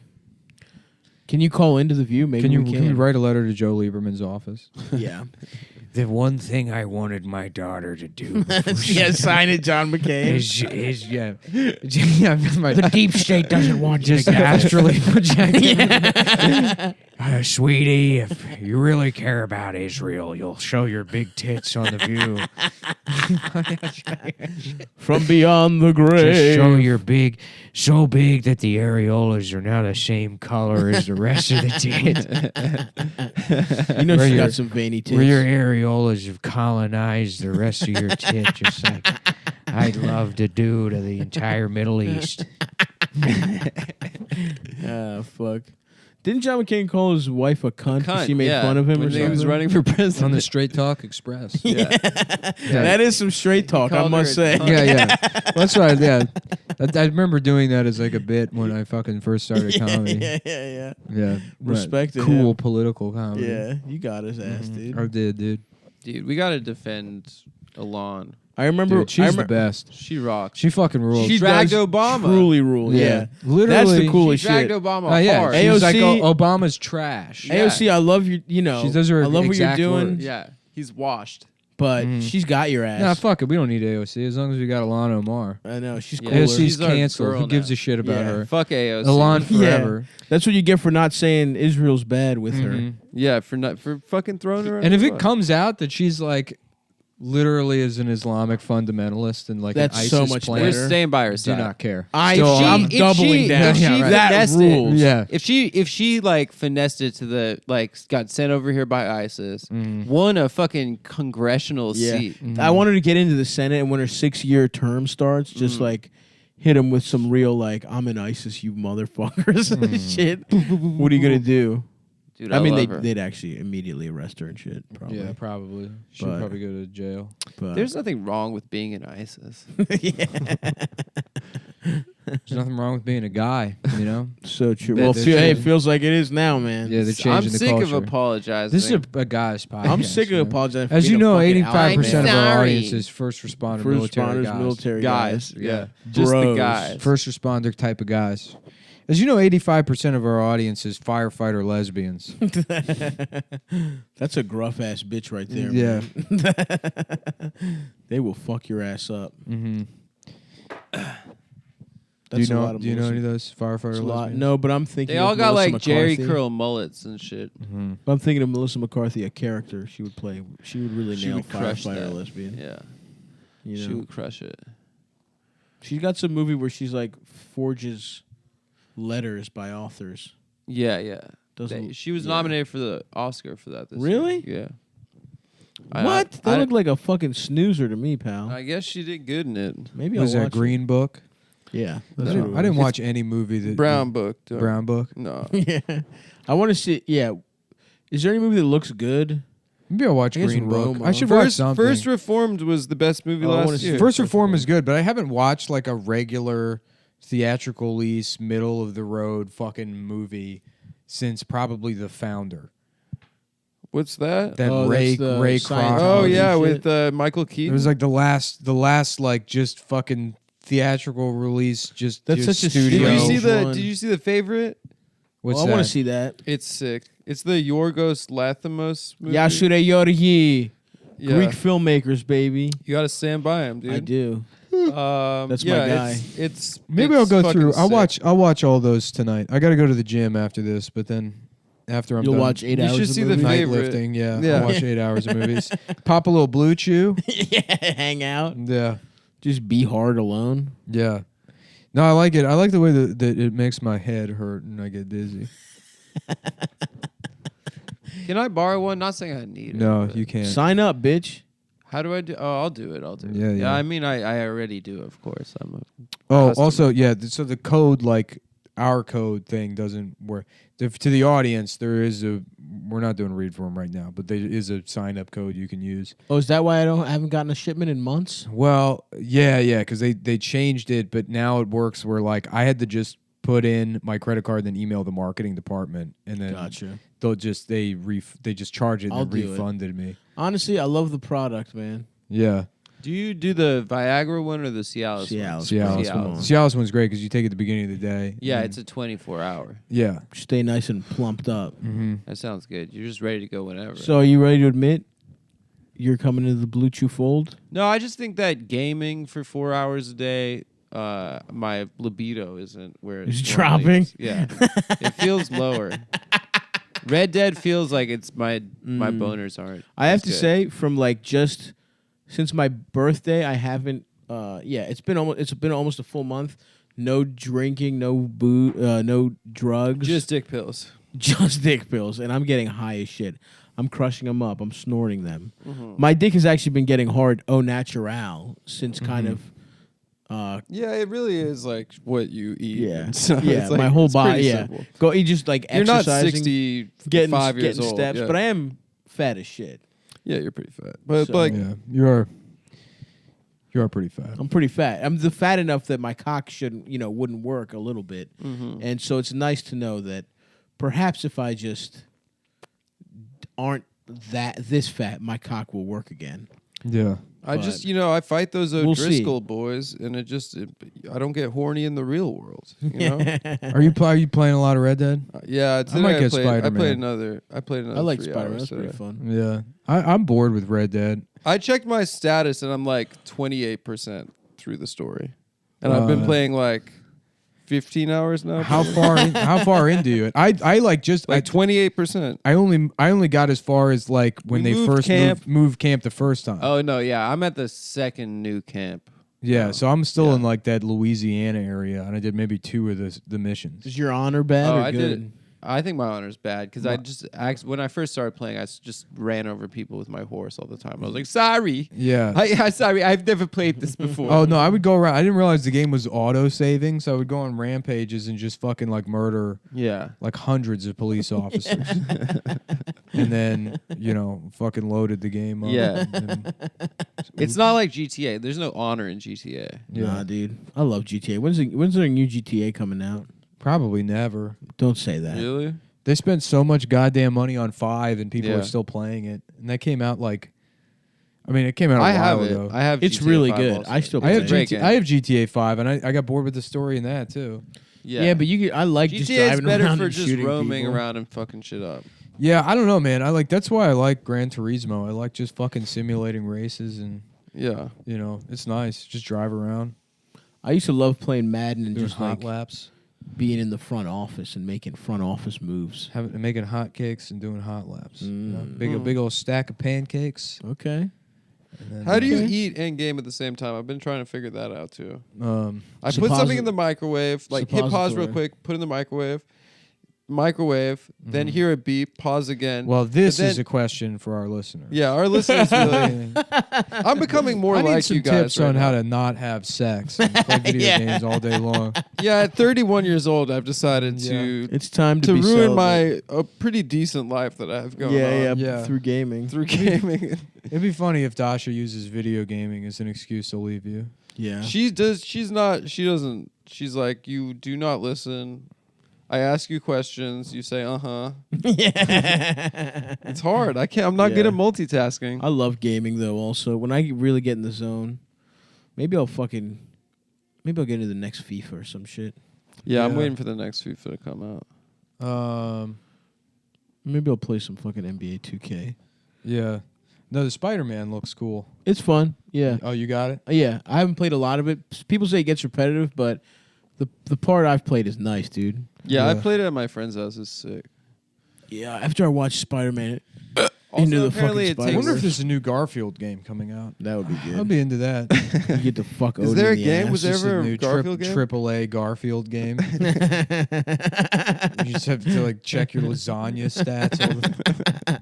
Can you call into The View? Maybe Can you write a letter to Joe Lieberman's office? Yeah. The one thing I wanted my daughter to do Sign it, John McCain. is the deep state doesn't want just astrally projected. Sweetie, if you really care about Israel, you'll show your big tits on The View. From beyond the grave. Just show your big, so big that the areolas are now the same color as the rest of the tits. You know Where she your- got some veiny tits. Where your areolas have colonized the rest of your tit, just like I'd love to do to the entire Middle East. Ah, fuck. Didn't John McCain call his wife a cunt? 'Cause she made fun of him when or he something? was running for president. On the Straight Talk Express. Yeah. That is some straight talk, I called her must a say. cunt. Yeah. That's right. Yeah, I remember doing that as like a bit when I fucking first started comedy. Yeah. Respect to cool him. political comedy. Yeah, you got his ass, dude. I did, dude. Dude, we gotta defend Alon. I remember. Dude, she's the best. She rocks. She fucking rules. She dragged Obama. Truly rule. Yeah. Literally. That's the She coolest dragged shit. Obama Yeah, hard. she was like, AOC Obama's trash. Yeah. AOC, I love you. You know, She does her I love what you're exact doing, words. Yeah, he's washed. but she's got your ass. Nah, fuck it. We don't need AOC as long as we got Alana Omar. I know she's Yeah. cooler. AOC's She's our canceled. girl Who gives now. a shit about Yeah. her? Fuck AOC. Alon Yeah. forever. That's what you get for not saying Israel's bad with her. Yeah, for fucking throwing her. And under if the it bus. comes out that she's like literally is an Islamic fundamentalist and like That's an ISIS so much planner, we're better. staying by her do side. not care. I'm If doubling she- down. if she Yeah, right. That finessed rules. It, Yeah. if she like finessed it to the like got sent over here by ISIS, won a fucking congressional Yeah. seat. I want her to get into the Senate, and when her 6-year term starts, just like hit him with some real like, I'm in ISIS, you motherfuckers, shit. What are you gonna do? Dude, I mean, love her. they'd actually immediately arrest her and shit. Probably. Yeah, probably. She'd But- probably go to jail. But There's nothing wrong with being in ISIS. There's nothing wrong with being a guy, you know? so true. They're Well, changing. it feels like it is now, man. Yeah, they're changing I'm the sick culture. of apologizing. This is a guy's podcast. I'm sick you of know? apologizing. For As you being a know, fucking 85% of I'm our sorry. audience is first responder, First military responders, guys. military guys. Yeah. Just the Bros. guys. First responder type of guys. As you know, 85% of our audience is firefighter lesbians. That's a gruff ass bitch right there. Yeah. Man. They will fuck your ass up. Mm-hmm. That's Do a you lot know? of Do you know Melissa- any of those firefighter That's a lot. lesbians? No, but I'm thinking They all of got Melissa like Jerry McCarthy. curl mullets and shit. Mm-hmm. But I'm thinking of Melissa McCarthy, a character she would play. She would really She nail would crush firefighter that. lesbian. Yeah, You she know, would crush it. she's got some movie where she's like forges letters by authors. Yeah. Doesn't She was yeah. nominated for the Oscar for that. This Really? Year. What? That I, looked like a fucking snoozer to me, pal. I guess she did good in it. Maybe Was I'll that watch Green Book? It. Yeah, I that's didn't, what I didn't it watch any movie that Brown Book. dude. Brown Book. No. was. Yeah, I want to see. Yeah, is there any movie that looks good? Maybe I'll watch I guess Green Book. Roma. I should watch First, something. First Reformed was the best movie Oh, I wanna last see year. First Reform is good, but I haven't watched like a regular theatrical release, middle of the road fucking movie since probably The Founder. What's that? That Oh, Ray that's the Ray Scientology Kroc. Oh yeah, shit. with Michael Keaton. It was like the last like just fucking theatrical release. Just That's just such a studio. Did you Yo. see the? One. Did you see the favorite? What's Well, I that? want to see that. It's sick. It's the Yorgos Lanthimos movie. Yashure Yorgi, Yeah. Greek filmmakers, baby. You gotta stand by him, dude. I do. That's my guy. It's Maybe it's I'll go fucking through. I'll sick. watch all those tonight. I got to go to the gym after this, but then after I'm You'll done watch 8 You hours should of see the movies? night favorite. lifting, yeah, Yeah. I'll watch 8 hours of movies. Pop a little Blue Chew. Yeah, hang out. Yeah, Just be hard alone. yeah. No, I like it. I like the way that it makes my head hurt and I get dizzy. Can I borrow one? Not saying I need it. No, but you can't. Sign up, bitch. How do I do? Oh, I'll do it. I'll do it. Yeah, yeah. I mean, I already do, of course. I'm a Oh, customer. also, yeah. So the code, like our code thing, doesn't work. To the audience, there is a. We're not doing read form right now, but there is a sign up code you can use. Oh, is that why I haven't gotten a shipment in months? Well, yeah, because they changed it, but now it works where like I had to just put in my credit card, then email the marketing department, and then Gotcha. they'll just they just charge it I'll and do it. refunded me. Honestly, I love the product, man. Yeah, Do you do the Viagra one or the Cialis one? Cialis. Cialis. Cialis. Cialis one's great because you take it at the beginning of the day. Yeah, and it's a 24-hour. yeah. Stay nice and plumped up. Mm-hmm. That sounds good. You're just ready to go whenever. So, are you ready to admit you're coming into the Blue Chew fold? No, I just think that gaming for 4 hours a day, my libido isn't where It's normally dropping? is. Yeah, it feels lower. Red Dead feels like it's my boners aren't. I have as to good. say, from like just since my birthday, I haven't. It's been almost a full month. No drinking, no booze, no drugs, just dick pills. just dick pills, and I'm getting high as shit. I'm crushing them up. I'm snorting them. Mm-hmm. My dick has actually been getting hard au natural since kind of. Yeah, it really is like what you eat. Yeah, and stuff. yeah. It's like, my whole it's body. pretty Yeah, simple. go. You just like You're not exercising, 65 years getting old. steps, yeah. but I am fat as shit. Yeah, you're pretty fat. But So- like, Yeah, you are pretty fat. I'm pretty fat. I'm fat enough that my cock wouldn't work a little bit. mhm. And so it's nice to know that perhaps if I just aren't this fat, my cock will work again. Yeah. I but just, I fight those we'll see. O'Driscoll boys, and I don't get horny in the real world. You know? Are you playing a lot of Red Dead? Yeah, today might I get played Spider-Man. another. I played another. I like 3 Spider-Man. hours That's pretty today. fun. Yeah. I'm bored with Red Dead. I checked my status, and I'm like 28% through the story, and I've been playing like 15 hours now. How far into you? I like just Like 28%. I only got as far as like when We they moved first camp. moved camp the first time. Oh no, yeah, I'm at the second new camp. yeah, no. so I'm still Yeah. in like that Louisiana area, and I did maybe 2 of the missions. Is your honor bad Oh, or I good? did. I think my honor's bad because I just when I first started playing, I just ran over people with my horse all the time. I was like, sorry. Yeah. I'm sorry. I've never played this before. Oh no, I would go around. I didn't realize the game was auto saving, so I would go on rampages and just fucking like murder Yeah. like hundreds of police officers, and then fucking loaded the game up. Yeah. and- It's not like GTA. There's no honor in GTA. yeah. Nah, dude. I love GTA. When's there a new GTA coming out? Probably never. Don't say that. Really? They spent so much goddamn money on 5, and people Yeah. are still playing it. And that came out like, it came out a I while have it. ago. I have. It's GTA really 5 good. also. I still I have It's a great GTA. game. I have GTA 5, and I got bored with the story in that too. Yeah, but I like just GTA is driving better around for and just shooting roaming people. around and fucking shit up. Yeah, I don't know, man. That's why I like Gran Turismo. I like just fucking simulating races, and Yeah. it's nice. Just drive around, I used to love playing Madden and doing just hot like laps, being in the front office and making front office moves. making hot cakes and doing hot laps. Mm. Big old stack of pancakes. Okay. And then, How do you Okay. eat and game at the same time? I've been trying to figure that out too. I put Supposi- something in the microwave, like hit pause real Suppository. quick, put in the microwave, then hear a beep, pause again. Well, this But is then- a question for our listeners. Yeah, our listeners really. I'm becoming more I need like some you guys tips right on now. how to not have sex and play video Yeah. games all day long. Yeah, at 31 years old, I've decided to It's time to to be ruin celibate. my a pretty decent life that I have going on Yeah. through gaming. through gaming. It'd be funny if Dasha uses video gaming as an excuse to leave you. Yeah. She does. She's not. She doesn't. She's like, you do not listen. I ask you questions. You say, yeah. It's hard. I can't. I'm not good Yeah. at multitasking. I love gaming though. Also, when I really get in the zone, maybe I'll get into the next FIFA or some shit. Yeah, I'm Yeah. waiting for the next FIFA to come out. Maybe I'll play some fucking NBA 2K. Yeah. No, the Spider-Man looks cool. It's fun. Yeah. Oh, you got it? Yeah. I haven't played a lot of it. People say it gets repetitive, but the part I've played is nice, dude. Yeah, I played it at my friend's house. It's sick. Yeah. After I watched Spider-Man Also, into the apparently fucking it I takes- wonder if Spider-Verse, there's a new Garfield game coming out. that would be I'd good. be into that. You get the fuck Is Odin there a in the game? ass. Was there Just a ever a new Garfield game? AAA Garfield game. You just have to like check your lasagna stats. All the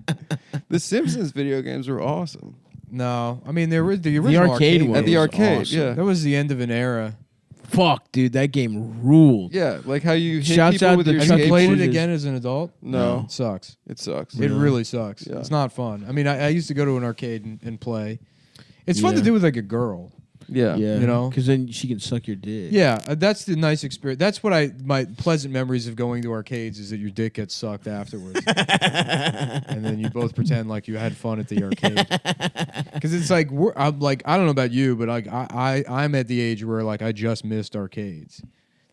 The Simpsons video games were awesome. No, I mean there was the original arcade one At the was arcade, awesome. yeah. That was the end of an era. Fuck, dude, that game ruled. Yeah, like how you hit Shouts people out with to your Have Chuck you E. played skateboard. it Cheese. again as an adult? No, It sucks. it sucks. It really sucks. Yeah. It's not fun. I mean, I used to go to an arcade and play. It's fun to Yeah. do with like a girl. Yeah. Yeah, You know? because then she can suck your dick. Yeah, that's the nice experience. That's what my pleasant memories of going to arcades is that your dick gets sucked afterwards, and then you both pretend like you had fun at the arcade. Because it's like I'm like I don't know about you, but like I'm at the age where like I just missed arcades.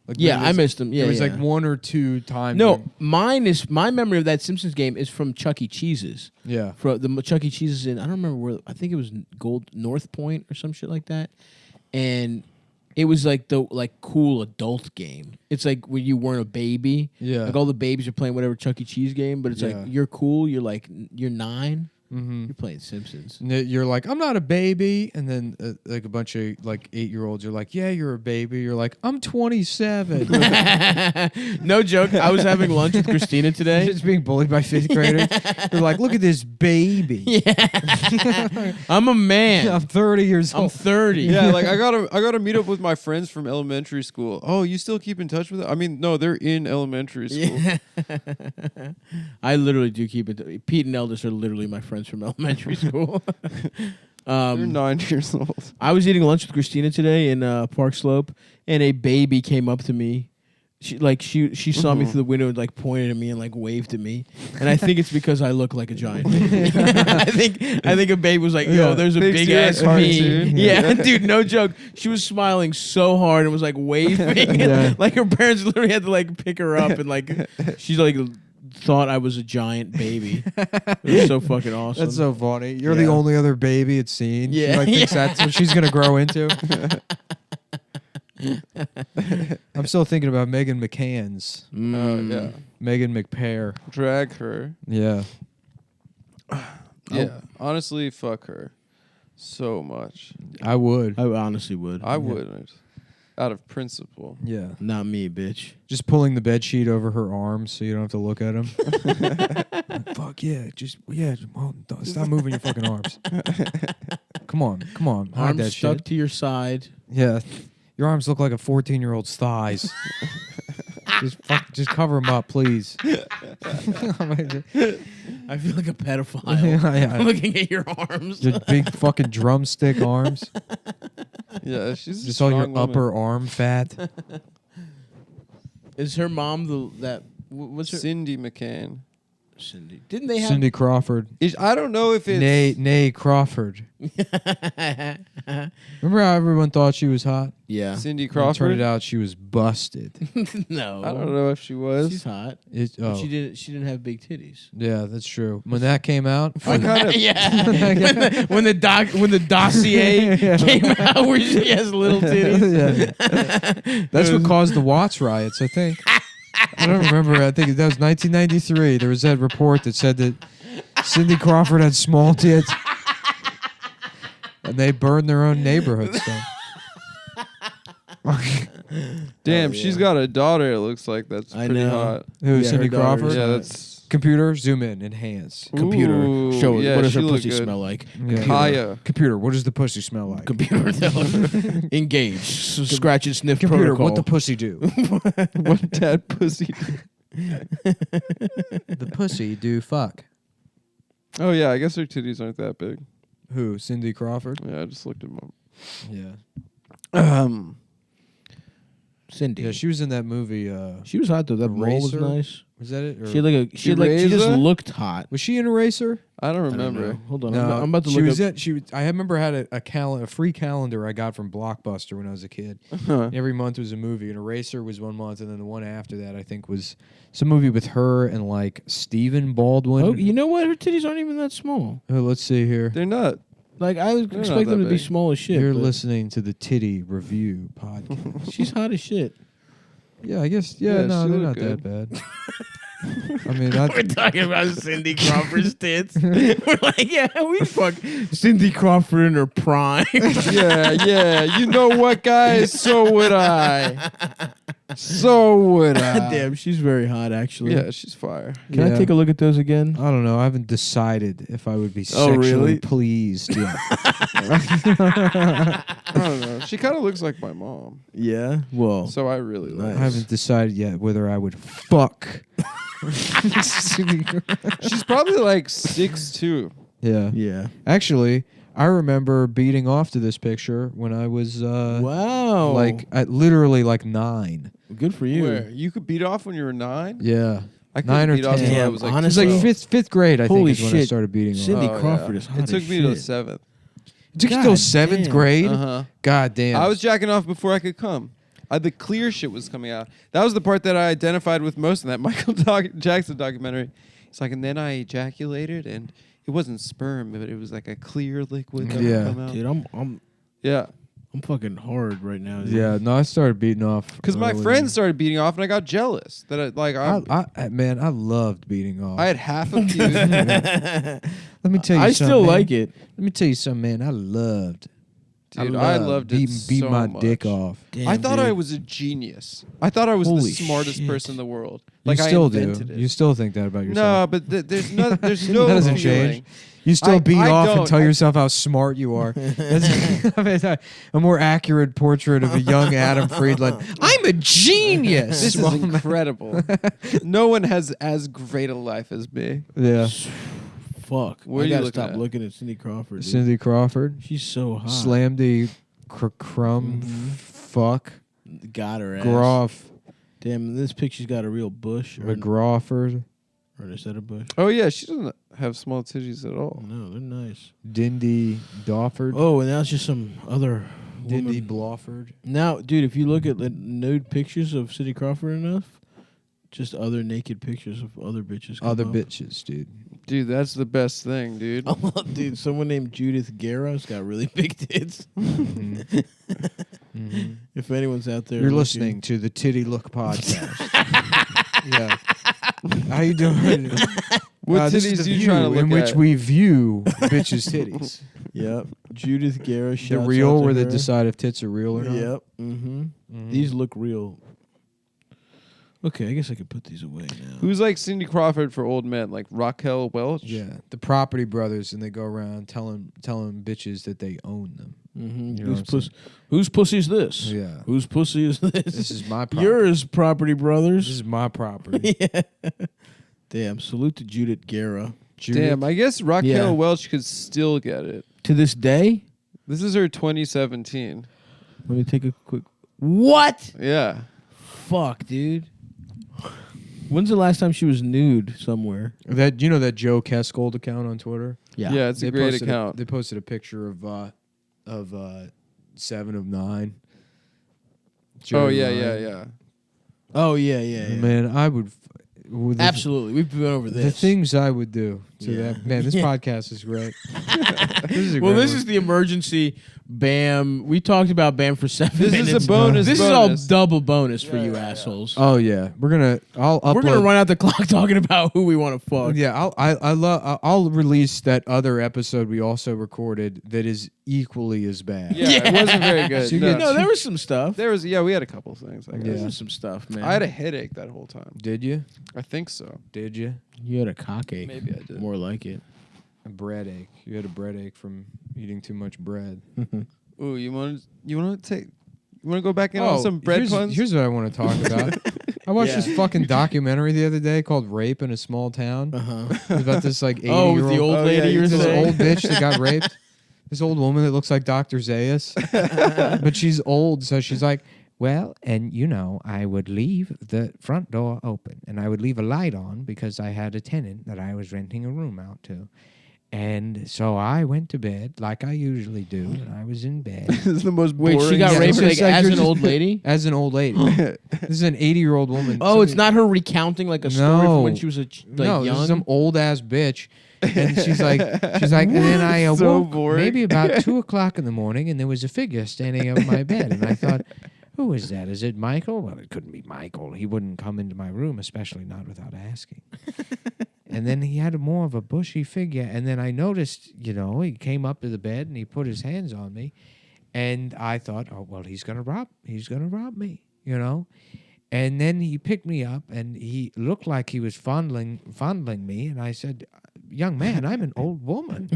Like Yeah, there I was- missed them. Yeah, there was yeah. like 1 or 2 times. No, my memory of that Simpsons game is from Chuck E. Cheese's. Yeah. From the Chuck E. Cheese's in I don't remember where. I think it was North Point or some shit like that, and it was like the cool adult game. It's like when you weren't a baby. Yeah. Like all the babies are playing whatever Chuck E. Cheese game, but it's Yeah. like you're cool. You're like you're 9. Mm-hmm. You're playing Simpsons. You're like, I'm not a baby, and then like a bunch of like 8-year-olds are like, yeah, you're a baby. You're like, I'm 27. No joke. I was having lunch with Christina today. Just being bullied by 5th graders. They're like, look at this baby. I'm a man. I'm 30 years I'm old. 30. Yeah, like I gotta meet up with my friends from elementary school. Oh, you still keep in touch with them? I mean, no, they're in elementary school. Yeah. I literally do keep it. Pete and Eldest are literally my friends from elementary school. They're 9 years old. I was eating lunch with Christina today in Park Slope, and a baby came up to me. She saw me through the window and like pointed at me and like waved at me, and I think it's because I look like a giant baby. I think a baby was like, "Yo, Yeah, there's a big big ass serious me." cartoon. Yeah, dude, no joke. She was smiling so hard and was like waving, Yeah. like her parents literally had to like pick her up and like she's like thought I was a giant baby. It was so fucking awesome. That's so funny. You're Yeah. the only other baby it's seen. Yeah. She like thinks Yeah. that's what she's gonna grow into. I'm still thinking about Megan McCann's. Yeah, Megan McPair. drag her. Yeah. Yeah, honestly, fuck her so much. I would. I honestly would. I wouldn't, out of principle. Yeah. Not me, bitch. Just pulling the bed sheet over her arms so you don't have to look at him. Fuck yeah. Stop moving your fucking arms. Come on. Hide Arms that stuck shit. to your side. Yeah. Your arms look like a 14-year-old's thighs. just cover them up, please. I feel like a pedophile Yeah. looking at your arms. Just big fucking drumstick arms. Yeah, she's Just a all your strong woman. upper arm fat. Is her mom what's her Cindy McCain. Cindy? Didn't they have Cindy Crawford. I don't know if it's Nay Crawford. Remember how everyone thought she was hot? Yeah. Cindy And it turned Crawford. out she was busted. No. I don't know if she was. She's hot. It, But oh, she didn't have big titties. yeah, that's true. When that came out, What kind of? Yeah. when the dossier came out where she has little titties. yeah. That's what caused the Watts riots, I think. I don't remember. I think that was 1993. There was that report that said that Cindy Crawford had small tits, and they burned their own neighborhoods down. Damn, she's got a daughter. It looks like that's I pretty know. hot. Who? Yeah, Cindy her daughter's Crawford. Yeah, hot. that's Computer, zoom in, enhance. Computer. Ooh, Show yeah, what does she her look pussy good. smell like? Yeah. Kaya. Computer, what does the pussy smell like? Computer. Engage. Scratch and sniff Computer, protocol. what the pussy do? What dad pussy? The pussy do fuck. Oh yeah, I guess her titties aren't that big. Who? Cindy Crawford? Yeah, I just looked them up. Yeah. Cindy. Yeah, she was in that movie. She was hot though. That role was Eraser? nice. Was that it? Or She just looked hot. was she in Eraser? I don't I don't remember. know. Hold on, No, I'm about to she look was up. I remember had a free calendar I got from Blockbuster when I was a kid. Huh. Every month was a movie, and Eraser was 1 month, and then the one after that I think was some movie with her and like Stephen Baldwin. Oh, you know what? Her titties aren't even that small. Let's see here. They're not. Like I would They're expect not them that to be big. small as shit. You're but listening to the Titty Review podcast. She's hot as shit. Yeah, I guess. Yeah, Yeah, no, she they're looked not that bad. I mean, We're talking about Cindy Crawford's tits. We're like, yeah, we fuck Cindy Crawford in her prime. Yeah. You know what, guys? So would I. So would I. Damn, she's very hot, actually. Yeah, she's fire. Can I take a look at those again? I don't know. I haven't decided if I would be Oh, sexually really? pleased yet. I don't know. She kind of looks like my mom. Yeah. Well, So I really like I haven't decided yet whether I would fuck. She's probably like 6'2". Yeah. yeah. Actually, I remember beating off to this picture when I was Wow. like at literally like 9. good for you. Where? You could beat off when you were 9? Yeah. I 9 couldn't or beat off 10. until I Damn, was like It was honestly, like fifth grade, I Holy think, is when I shit. started beating Cindy off. Crawford is hot It took as me to shit. 7th. It took you God till 7th damn. grade? Uh-huh. God damn. I was jacking off before I could come. The clear shit was coming out. That was the part that I identified with most in that Michael Jackson documentary. It's like, and then I ejaculated, and it wasn't sperm, but it was like a clear liquid that Yeah. would come out. Dude, I'm Yeah. fucking hard right now. Dude. Yeah, no, I started beating off. Because my early. friends started beating off, and I got jealous. That Man, I loved beating off. I had half of you. Let me tell you I something. still man. like it. Let me tell you something, man. I loved. Dude, I loved it beat so my much. dick off. Damn, I thought dude. I was a genius. I thought I was Holy the smartest shit. person in the world. You Like still I do. invented it. You still think that about No, yourself. but there's no That doesn't feeling. change. You still I beat off and don't. tell yourself how smart you are. That's a more accurate portrait of a young Adam Friedland. I'm a genius. This is incredible. No one has as great a life as me. Yeah. Fuck. What are I you gotta looking stop at? looking at Cindy Crawford. Dude. Cindy Crawford. She's so hot. Slam the crumb fuck. Got her ass. Groff. Damn, in this picture's got a real bush. Or McGrawford. is that a bush? Oh yeah, she doesn't have small titties at all. No, they're nice. Dindy Dawford. Oh, and now it's just some other Dindy woman. Blawford. Now, dude, if you look at the nude pictures of Cindy Crawford enough, just other naked pictures of other bitches. come Other up. bitches, dude. Dude, that's the best thing, dude. Oh, dude, someone named Judith Guerra's got really big tits. If anyone's out there, You're looking- listening to the Titty Look podcast. Yeah. How you doing? What This titties is the you view trying to look in which at? we view bitches' titties. Yep, Judith Guerra. The shouts real, out to where they her. decide if tits are real or not. Yep. Mm-hmm. Mhm. These look real. Okay, I guess I could put these away now. Who's like Cindy Crawford for old men? Like Raquel Welch? Yeah, the Property Brothers, and they go around telling bitches that they own them. Mm-hmm. You know what I'm Whose pussy's this? Yeah. Whose pussy is this? This is my property. Yours, Property This Brothers. is my property. Yeah. Damn. Salute to Judith Guerra. Damn, I guess Raquel Yeah. Welch could still get it. To this day, This is her 2017. let me take a quick. What? Yeah. Fuck, dude. When's the last time she was nude somewhere? That that Joe Keskold account on Twitter. Yeah, it's a great account. They posted a picture of 7 of 9. Oh, Jerry yeah, Ryan. yeah, yeah. Oh yeah, yeah, yeah. Man, I would. With Absolutely, we've been over this. The things I would do to Yeah. that. Man, this podcast is great. This is a Well, great this one. is the emergency BAM. We talked about BAM for 7 This minutes. is a bonus. This bonus. is all double bonus for Yeah, you yeah, yeah. assholes. Oh yeah, I'll upload. We're gonna run out the clock talking about who we want to fuck. Yeah, I'll release that other episode we also recorded that is equally as bad. Yeah, it wasn't very good. So you no. get No, there was some stuff. There was, we had a couple things. I guess. There Yeah. was some stuff, man. I had a headache that whole time. Did you? I think so. Did you? You had a cock ache. Maybe I did. More like it. A bread ache. You had a bread ache from eating too much bread. Ooh, you want to go back in on some bread here's, puns? Here's what I want to talk about. I watched this fucking documentary the other day called "Rape in a Small Town." Uh-huh. It was about this like 80 Oh, year with the old Oh, lady yeah, you were this saying? old bitch that got raped. This old woman that looks like Dr. Zayas, but she's old, so she's like, Well, and I would leave the front door open, and I would leave a light on because I had a tenant that I was renting a room out to. And so I went to bed like I usually do, and I was in bed. This is the most boring. Wait, she got raped as an old lady? As an old lady. This is an 80-year-old woman. Oh, it's not her recounting like a story from when she was young? This is some old-ass bitch. And she's like, and then I awoke maybe about 2 o'clock in the morning, and there was a figure standing over my bed. And I thought, who is that? Is it Michael? Well, it couldn't be Michael. He wouldn't come into my room, especially not without asking. And then he had more of a bushy figure. And then I noticed, he came up to the bed and he put his hands on me. And I thought, oh, well, he's going to rob me, And then he picked me up and he looked like he was fondling me. And I said, young man, I'm an old woman.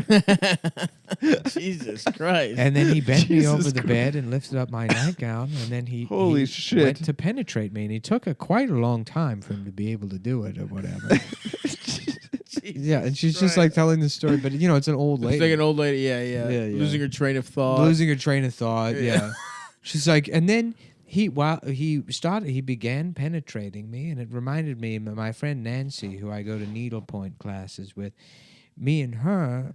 Jesus Christ. And then he bent me over the bed and lifted up my nightgown. And then he went to penetrate me. And he took quite a long time for him to be able to do it or whatever. Yeah, and she's just like telling the story, but it's an old lady. It's like an old lady, yeah. Losing her train of thought. Yeah. She's like, and then he began penetrating me, and it reminded me of my friend Nancy, who I go to needlepoint classes with. Me and her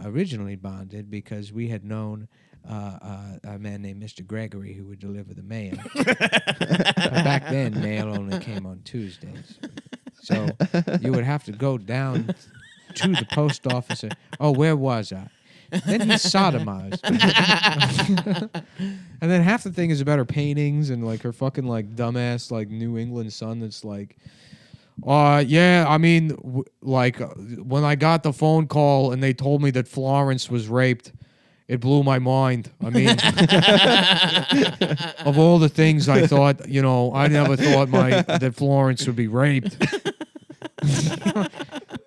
originally bonded because we had known a man named Mr. Gregory who would deliver the mail. Back then, mail only came on Tuesdays. So you would have to go down to the post office. Oh, where was I? Then he sodomized me. And then half the thing is about her paintings and like her fucking like dumbass like New England son that's like, yeah, I mean, when I got the phone call and they told me that Florence was raped, it blew my mind. I mean, of all the things I thought, I never thought that Florence would be raped.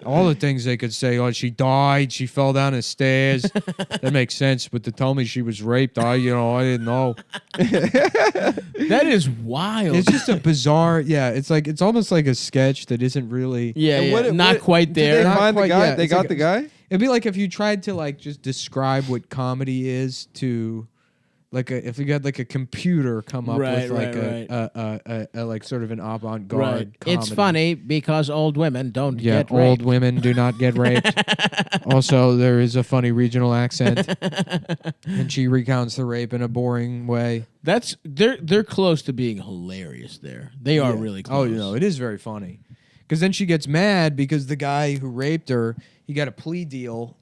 All the things they could say, she died, she fell down the stairs. That makes sense, but to tell me she was raped, I didn't know. That is wild. It's just a bizarre, it's almost like a sketch that isn't really not quite there. Did they find the guy? They got the guy? It'd be like if you tried to like just describe what comedy is to if you got like a computer come up with like a like sort of an avant-garde comedy. It's funny because old women don't get raped. Old women do not get raped. Also, there is a funny regional accent, and she recounts the rape in a boring way. They're close to being hilarious there. They are really close. Oh, it is very funny. Because then she gets mad because the guy who raped her, he got a plea deal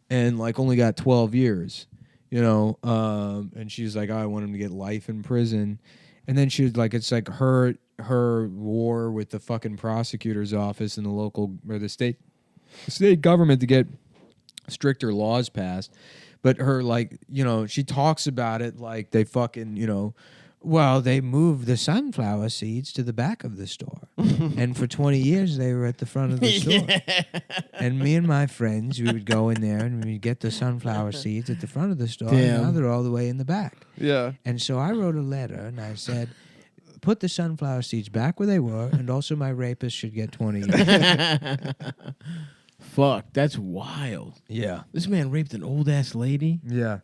and like only got 12 years. And she's like, I want him to get life in prison. And then she was like, it's like her war with the fucking prosecutor's office and the local or the state government to get stricter laws passed. But her she talks about it like they fucking, they moved the sunflower seeds to the back of the store. And for 20 years, they were at the front of the store. And me and my friends, we would go in there and we'd get the sunflower seeds at the front of the store. Damn. And now they're all the way in the back. Yeah. And so I wrote a letter and I said, put the sunflower seeds back where they were, and also my rapist should get 20 years. Fuck, that's wild. Yeah. This man raped an old-ass lady? Yeah.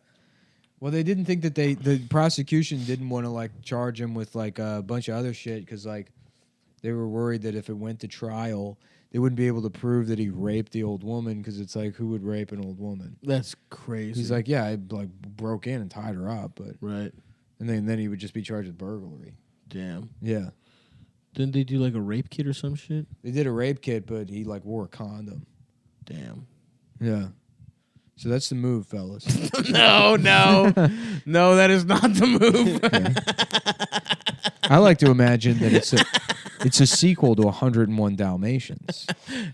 Well, they didn't think that the prosecution didn't want to like charge him with like a bunch of other shit because like they were worried that if it went to trial, they wouldn't be able to prove that he raped the old woman because it's like who would rape an old woman? That's crazy. He's like, yeah, I like broke in and tied her up, but right, and then he would just be charged with burglary. Damn. Yeah. Didn't they do like a rape kit or some shit? They did a rape kit, but he like wore a condom. Damn. Yeah. So that's the move, fellas. No, that is not the move. Yeah. I like to imagine that it's a sequel to 101 Dalmatians.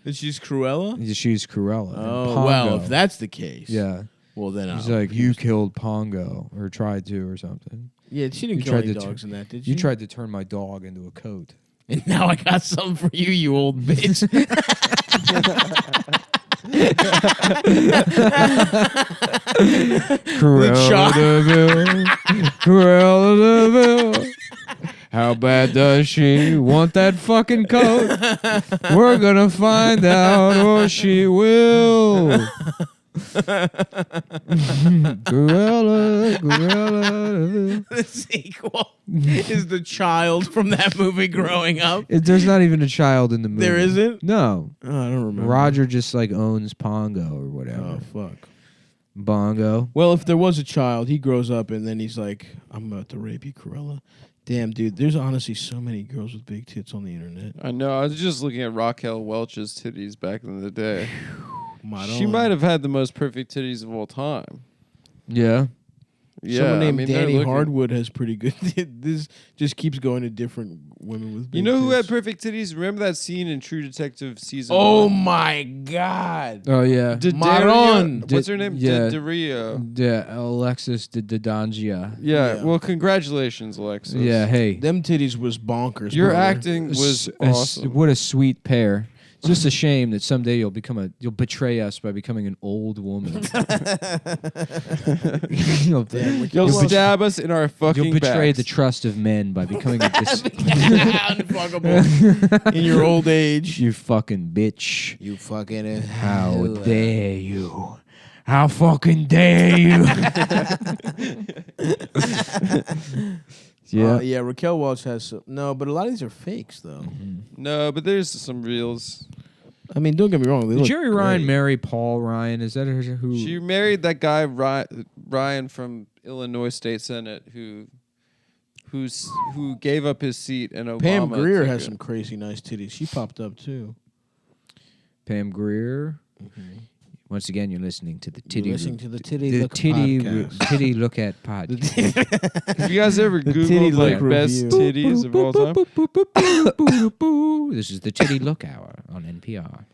And she's Cruella? She's Cruella. Oh, well, if that's the case. Yeah. Well, then he's like, you killed Pongo, or tried to, or something. Yeah, she didn't kill any dogs in that, did she? You tried to turn my dog into a coat. And now I got something for you, you old bitch. Cruella de Vil. How bad does she want that fucking coat? We're gonna find out, or she will. Cruella. The sequel. is the child from that movie growing up. There's not even a child in the movie. There isn't? No. Oh, I don't remember. Roger just like owns Pongo or whatever. Oh, fuck. Bongo. Well, if there was a child, he grows up and then he's like, I'm about to rape you, Cruella. Damn, dude, there's honestly so many girls with big tits on the internet. I know. I was just looking at Raquel Welch's titties back in the day. She on. might have had the most perfect titties of all time. Yeah. Yeah, Someone named they're Danny looking- Hardwood has pretty good. This just keeps going to different women with big You know who had tits. perfect titties? Remember that scene in True Detective season Oh 1? my God. Oh, yeah. Maron. What's her name? Yeah. Daria. Yeah, Alexis de Dangia. Yeah. Yeah. Well, congratulations, Alexis. Yeah, hey. Them titties was bonkers. Your brother. acting was awesome. What a sweet pair. It's just a shame that someday you'll betray us by becoming an old woman. You'll stab us in our fucking You'll betray backs. the trust of men by becoming a Unfuckable. In your old age. You fucking bitch. You fucking. How dare you? How fucking dare you? Yeah. Yeah, Raquel Welch has some. No, but a lot of these are fakes, though. No, but there's some reels. I mean, don't get me wrong. They Did look Jerry Ryan great. marry Paul Ryan? Is that who? She married that guy Ryan from Illinois State Senate who gave up his seat and Obama. Pam Grier took has it. some crazy nice titties. She popped up, too. Pam Grier. Once again, you're listening to the Titty. Listening to the Titty the Look Titty podcast. Titty Look at podcast. Have you guys ever Titty Googled like Look best review. titties of all time? This is the Titty Look Hour on NPR.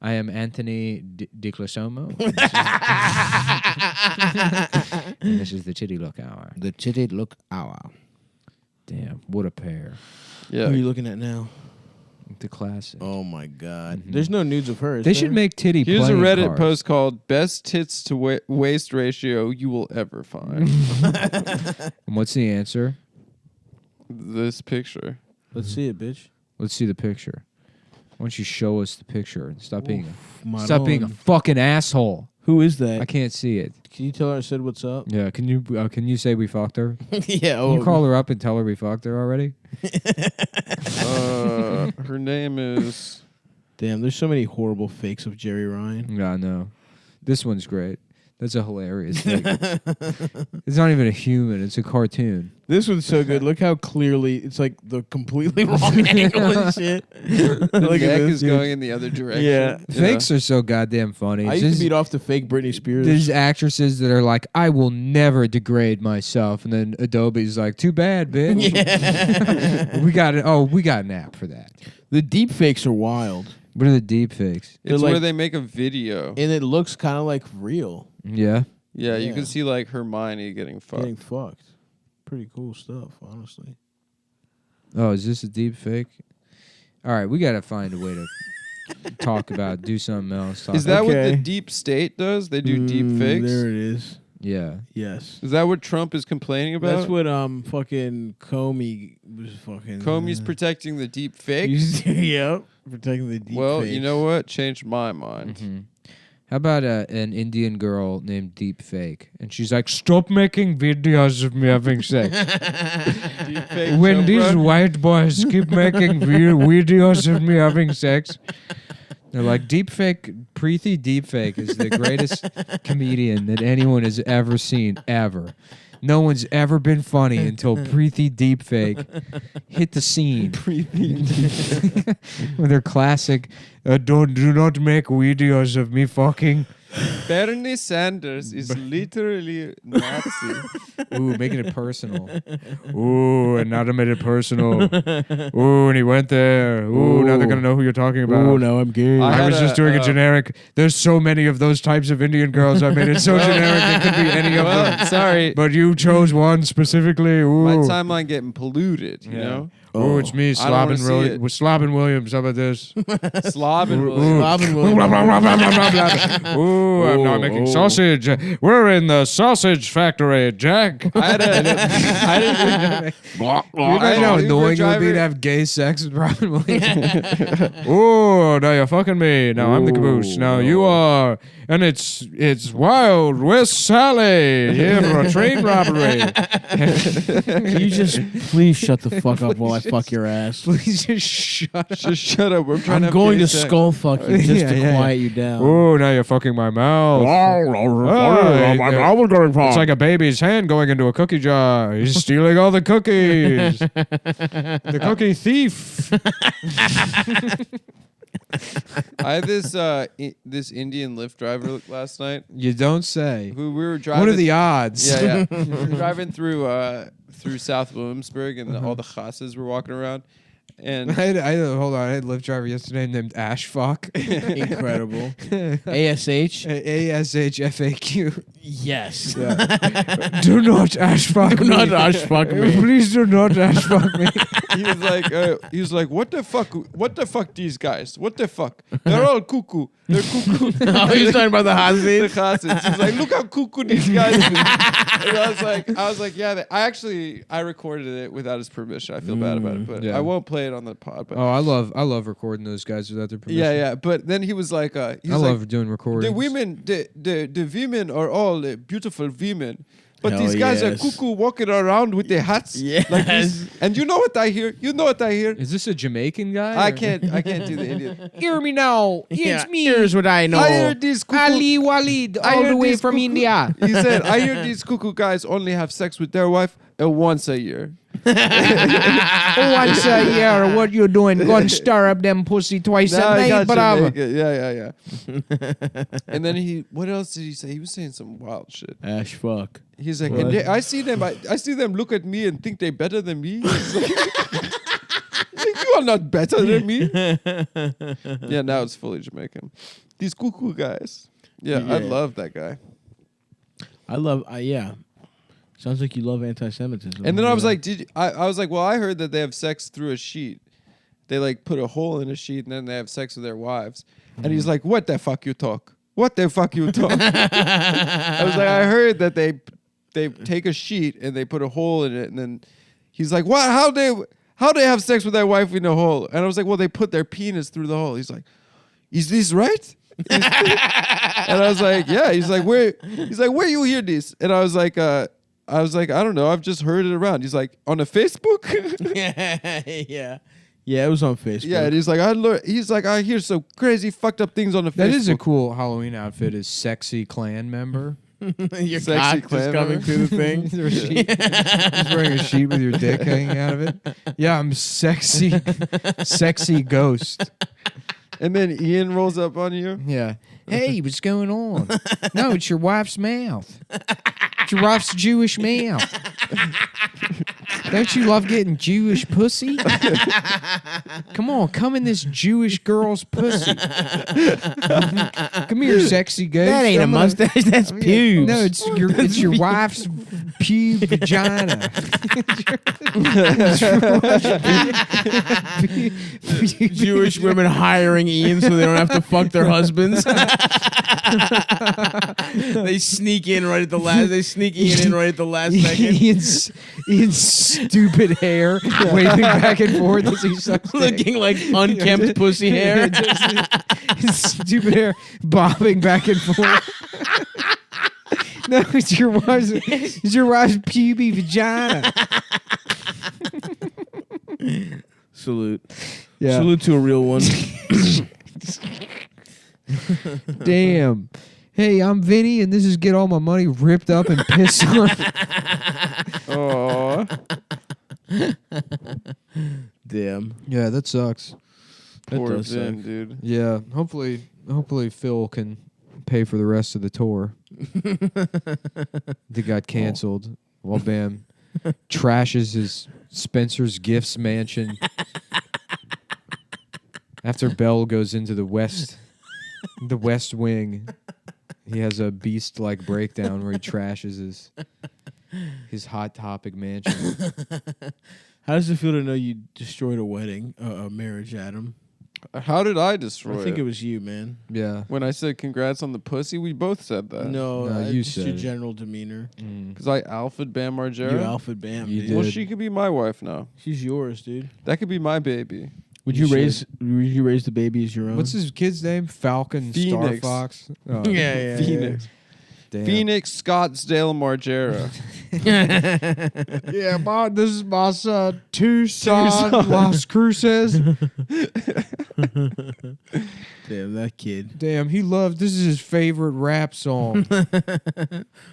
I am Anthony DiClasomo. And this is the Titty Look Hour. The Titty Look Hour. Damn, what a pair. Yeah. Who are you looking at now? The classic. Oh, my God. There's no nudes of hers. They should make titty Here's a playing Reddit cards. post called "Best Tits to Waist Ratio You Will Ever Find." And what's the answer? This picture. Let's see it, bitch. Let's see the picture. Why don't you show us the picture and stop being Maron. stop being a fucking asshole. Who is that? I can't see it. Can you tell her I said what's up? Yeah, can you say we fucked her? Yeah. Can you call her up and tell her we fucked her already? Her name is. Damn, there's so many horrible fakes of Jerry Ryan. Yeah, no. This one's great. That's a hilarious thing. It's not even a human, it's a cartoon. This one's so good. Look how clearly it's like the completely wrong angle and shit. The Look at neck this, is dude. going in the other direction. Yeah. Fakes are so goddamn funny. I It's used just- to beat off the fake Britney Spears. There's actresses that are like, I will never degrade myself, and then Adobe's like, too bad, bitch. Yeah. we got it. Oh, we got an app for that. The deep fakes are wild. What are the deep fakes? It's like- where they make a video. And it looks kind of like real. Yeah. Yeah, you Yeah. can see like Hermione getting fucked. Getting fucked. Pretty cool stuff, honestly. Oh, is this a deep fake? All right, we got to find a way to do something else. Is that what Okay. the deep state does? They do deep fakes? There it is. Yeah. Yes. Is that what Trump is complaining about? That's what fucking Comey was fucking. Comey's protecting the deep fakes? Yep. Protecting the deep Well, fakes. you know what? Changed my mind. Mm-hmm. How about an Indian girl named Deep Fake? And she's like, stop making videos of me having sex. Deep fake When Chopra? these white boys keep making videos of me having sex, they're like, Preeti Deepfake is the greatest comedian that anyone has ever seen, ever. No one's ever been funny until Preeti Deepfake hit the scene. With her classic, do not make videos of me fucking. Bernie Sanders is literally Nazi. Ooh, making it personal. Ooh, and now they made it personal. Ooh, and he went there. Ooh, now they're going to know who you're talking about. Oh, now I'm gay. I I had was just doing a generic. There's so many of those types of Indian girls. I made it so generic it could be any of them. Well, sorry. But you chose one specifically. Ooh. My timeline getting polluted, you know? Oh, it's me, I don't wanna see it. Slobbin Williams. How about this? Slobbin Ooh. Williams. Robin Ooh, Williams. blah, blah, blah, blah, blah, blah, blah. Ooh, Oh, I'm not making sausage. We're in the sausage factory, Jack. I didn't You know how annoying it would be to have gay sex with Robin Williams? Oh, now you're fucking me. Now I'm the caboose. Now you are. And it's Wild West Sally here for a train robbery. Can you just please shut the fuck up while I fuck your ass? Please just shut up. Just shut up. We're trying I'm to have going gay to sex. skull fuck you just to quiet you down. Oh, now you're fucking my mouth. My mouth was going It's like a baby's hand going into a cookie jar. He's stealing all the cookies. The cookie thief. I had this Indian Lyft driver last night. You don't say. Who we were driving. What are the odds? Yeah. We were driving through South Williamsburg, and all the chasses were walking around. And I had a Lyft driver yesterday named Ash Fuck. Incredible. ASH? ASHFAQ. Yes. Do not Ash Fuck Do me. not Ash fuck me. Please do not Ash Fuck me. he was like, what the fuck these guys? What the fuck? They're all cuckoo. They're cuckoo. Oh, he's talking about the The Hasid? chassis. He's like, look how cuckoo these guys are. And I was like, yeah. I recorded it without his permission. I feel bad about it, but Yeah. I won't play it on the pod. But Oh, I love recording those guys without their permission. yeah. But then he was like, I love doing recordings. the women are all beautiful women. But Hell these guys yes. are cuckoo walking around with their hats Yes. like this. And you know what I hear? Is this a Jamaican guy? I or- can't do the Indian. Hear me now. Yeah, here's what I know. I hear these cuckoo. Ali Walid, I all hear the way these from cuckoo- India. He said, I hear these cuckoo guys only have sex with their wife once a year. Once a year, what you doing? Go and stir up them pussy twice Nah, a I night, got bravo. Yeah. And then what else did he say? He was saying some wild shit. Ash fuck. He's like, What? and I see them look at me and think they're better than me. He's like, you are not better than me. Yeah, now it's fully Jamaican. These cuckoo guys. Yeah, I Yeah. love that guy. I love, yeah. Sounds like you love anti-Semitism. And then I was like, I was like, well, I heard that they have sex through a sheet. They like put a hole in a sheet and then they have sex with their wives. And he's like, what the fuck you talk? What the fuck you talk? I was like, I heard that they take a sheet and they put a hole in it, and then he's like, what? How they have sex with their wife in a hole? And I was like, well, they put their penis through the hole. He's like, is this right? And I was like, yeah. He's like, where you hear this? And I was like, I don't know. I've just heard it around. He's like, on a Facebook? yeah. Yeah, it was on Facebook. Yeah, and he's like, I hear some crazy fucked up things on the Facebook. That is a cool Halloween outfit. Is sexy clan member. Your Sexy cock just clever. coming through the thing. He's wearing a sheet with your dick hanging out of it. Yeah, I'm sexy ghost. And then Ian rolls up on you. Yeah. Hey, what's going on? No, it's your wife's mouth. It's your wife's Jewish mouth. Don't you love getting Jewish pussy? Come on, come in this Jewish girl's pussy. Come here, sexy ghost. That ain't a mustache, that's pubes. No, it's your wife's pube vagina. Jewish women hiring Ian so they don't have to fuck their husbands. They sneak in right at the last. They sneak Ian in right at the last second. Ian's stupid hair waving back and forth as he sucks dick. Looking like unkempt pussy hair. His stupid hair bobbing back and forth. No, it's your wife's pubic vagina. Salute. Yeah. Salute to a real one. Damn. Hey, I'm Vinny, and this is Get All My Money Ripped Up and Pissed On. Oh, Damn. Yeah, that sucks. That poor does Vin, suck. dude. Yeah, hopefully Phil can pay for the rest of the tour. They got canceled. Well, Bam trashes his Spencer's Gifts mansion after Bell goes into the West Wing. He has a beast-like breakdown where he trashes his Hot Topic mansion. How does it feel to know you destroyed a wedding, a marriage, Adam? How did I destroy I think it was you, man. Yeah. When I said congrats on the pussy, we both said that. No, you just said your it. general demeanor. Because I alpha'd Bam Margera. You alpha bam, You dude. did. Well, she could be my wife now. She's yours, dude. That could be my baby. Would You you raise the baby as your own? What's his kid's name? Falcon Star Phoenix. Fox. Oh, Yeah. Phoenix. damn. Phoenix Scottsdale Margera. Yeah, Mom, this is my son, Tucson, Las Cruces. Damn, that kid. Damn, he loves. This is his favorite rap song.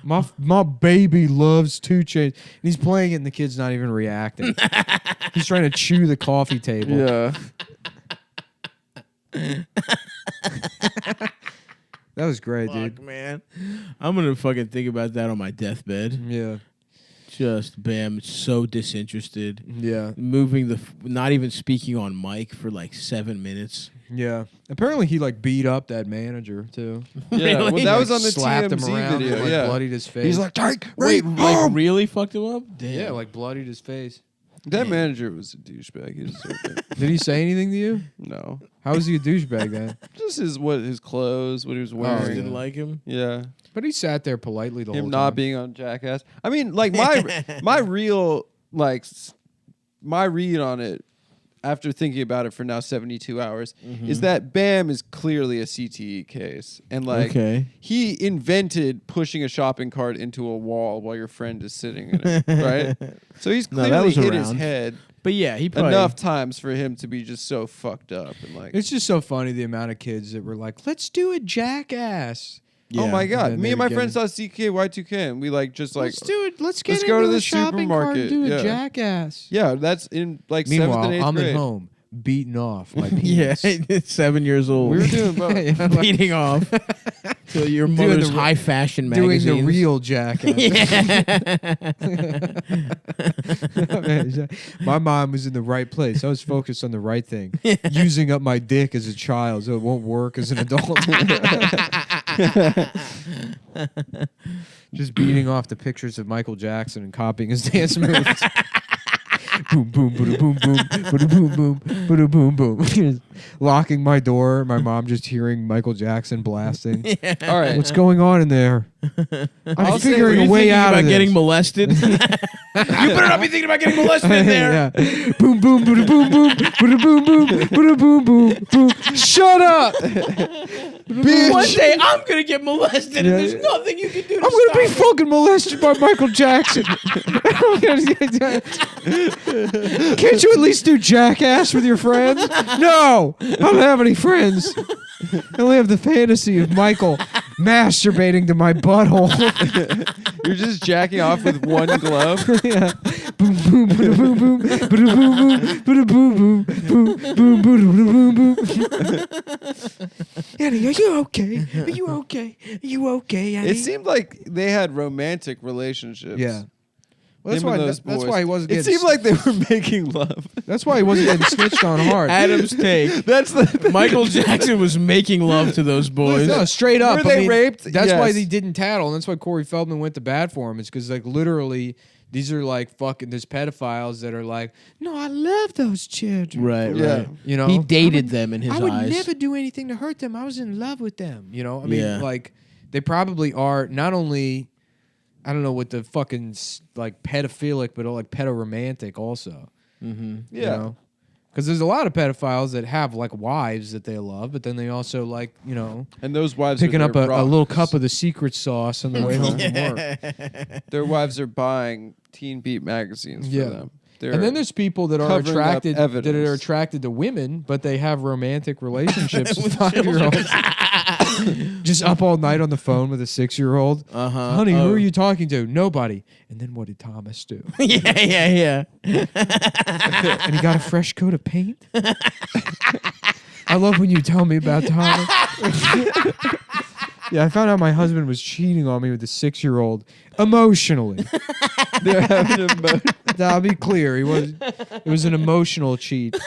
my baby loves 2 Chainz, and he's playing it, and the kid's not even reacting. He's trying to chew the coffee table. Yeah. That was great, Fuck, dude. man. I'm gonna fucking think about that on my deathbed. Yeah, Just bam, so disinterested. yeah, Moving not even speaking on mic for like 7 minutes. yeah. Apparently, he like beat up that manager too. Yeah. Really? Well, that was Like, on the slapped him TMZ around video. and, like, Yeah. bloodied his face. He's like, take Wait, me like home. really fucked him up? Damn. yeah, like bloodied his face. That manager was a douchebag. He deserved it. Did he say anything to you? No. How was he a douchebag then? Just his clothes, what he was You wearing. yeah. didn't like him? Yeah. But he sat there politely the Him whole not time. being on Jackass. I mean, like my real my read on it after thinking about it for now 72 hours is that Bam is clearly a CTE case. And like Okay. he invented pushing a shopping cart into a wall while your friend is sitting in it, right? So he's No, that clearly was hit his around. head But yeah, he probably enough times for him to be just so fucked up and like It's just so funny the amount of kids that were like, "Let's do a Jackass." oh my god. then Me they and would my get friends it. saw CKY2K and we like just like Let's do it. Let's get let's go to into the the shopping cart and supermarket. do a Yeah. Jackass. yeah, that's in like 7th Meanwhile, and 8th I'm grade. at home beating off my Yeah, penis. 7 years old. We were doing both. Yeah, like, beating off to your Doing mother's the- high fashion doing magazines. the real Jackass. My mind was in the right place. I was focused on the right thing. Using up my dick as a child so it won't work as an adult. Just beating off the pictures of Michael Jackson and copying his dance moves. Boom, boom, boom, boom, boom, boom, boom, boom, boom, boom. Locking my door. My mom just hearing Michael Jackson blasting. All right. What's going on in there? I'm I'll say, figuring Were a you way thinking out about of this. getting molested? You better not be thinking about getting molested in there. Yeah. Boom, boom, boom, boom, boom, boom, boom, boom, boom, boom, boom, boom. Shut up, bitch. One day I'm gonna get molested, Yeah. and there's nothing you can do. I'm gonna be fucking molested by Michael Jackson. Can't you at least do Jackass with your friends? No, I don't have any friends. I only have the fantasy of Michael masturbating to my butthole. You're just jacking off with one glove. Yeah. Boom, boom, boom, boom, boom, boom, boom, boom, boom, boom, boom, boom, boom, boom, boom. Annie, are you okay? Are you okay? Are you okay, Annie? It seemed like they had romantic relationships. Yeah. Well, that's Him why. and those That's boys. why he wasn't. It Getting seemed like they were making love. That's why he wasn't getting snitched on hard. Adam's take. That's the Michael Jackson was making love to those boys. No, straight up. Were they raped? That's why Yes. they didn't tattle, and that's why Corey Feldman went to bat for him. It's because like literally, these are like fucking. There's pedophiles that are like, no, I love those children. Right, Yeah. right. You know, He dated I would- them in his I would eyes. never do anything to hurt them. I was in love with them. You know, I mean, Yeah. like they probably are not only. I don't know what the fucking like pedophilic, but like pedoromantic also. Mm-hmm. Yeah. Because there's a lot of pedophiles that have like wives that they love, but then they also like, you know, And those wives picking are up their a little rocks. cup of the secret sauce on the way home from work. Their wives are buying Teen Beat magazines for Yeah. them. They're And then there's people that are covering up attracted that are evidence. attracted to women, but they have romantic relationships with 5-year-olds. Just up all night on the phone with a 6-year-old. Uh-huh. Honey, who are you talking to? Nobody. And then what did Thomas do? Yeah. And he got a fresh coat of paint. I love when you tell me about Thomas. Yeah, I found out my husband was cheating on me with a 6-year-old emotionally. they're having a I'll be clear, it was an emotional cheat.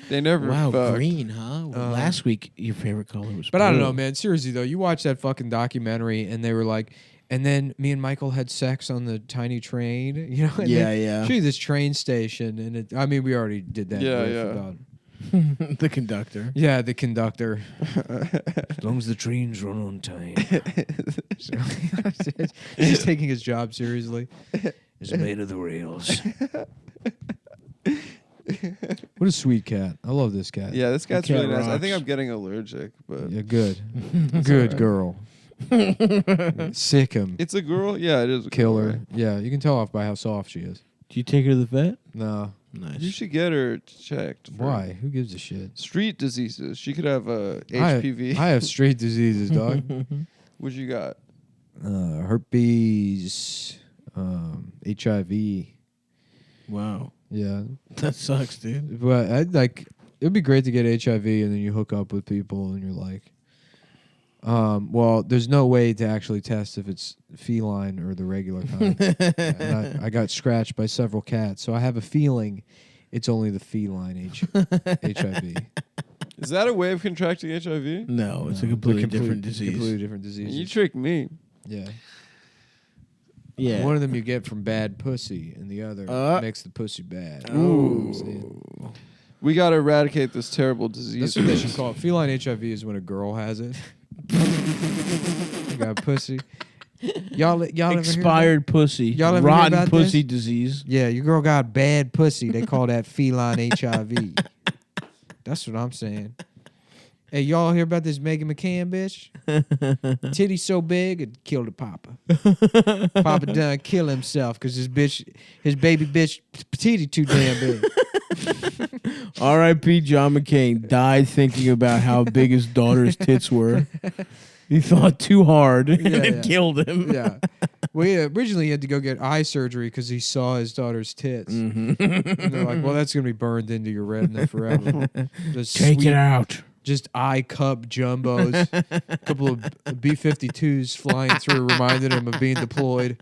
They never Wow, fucked. green, huh? Well, last week your favorite color was But I don't blue. know, man. Seriously though, you watch that fucking documentary, and they were like, and then me and Michael had sex on the tiny train, you know? And Yeah, they yeah. show you this train station, and I mean, we already did that. Yeah, riff yeah. About The conductor. Yeah, the conductor. As long as the trains run on time. He's taking his job seriously. It's made of the rails. What a sweet cat. I love this cat. Yeah, this cat's cat really nice. I rocks. think I'm getting allergic, but Yeah, good. Good right. girl. Sick him. it's a girl. Yeah, it is a Kill girl, her. right? Yeah, you can tell off by how soft she is. Do you take her to the vet? No. Nice. You should get her checked. For Why? Who gives a shit? Street diseases. She could have HPV. I have straight diseases, dog. What you got? Herpes, HIV. Wow. Yeah. That sucks, dude. But I'd like it'd be great to get HIV and then you hook up with people and you're like well, there's no way to actually test if it's feline or the regular kind. And I got scratched by several cats, so I have a feeling it's only the feline HIV. Is that a way of contracting HIV? No, it's a completely different disease. Completely different disease. You tricked me. Yeah. Yeah. One of them you get from bad pussy, and the other makes the pussy bad. Ooh. We got to eradicate this terrible disease. That's what they should call it. Feline HIV is when a girl has it. You got pussy. Y'all ever hear Expired pussy. Y'all ever hear rotten about pussy this? disease. Yeah, your girl got bad pussy. They call that feline HIV. That's what I'm saying. Hey, y'all hear about this Megan McCann bitch? Titty so big it killed the papa. Papa done kill himself because his baby bitch titty too damn big. R.I.P. John McCain died thinking about how big his daughter's tits were. He thought too hard and it killed him. Yeah. Well, originally he had to go get eye surgery because he saw his daughter's tits. Mm-hmm. And they're like, well, that's going to be burned into your retina forever. Just Take sweet, it out. Just eye cup jumbos. A couple of B-52s flying through reminded him of being deployed.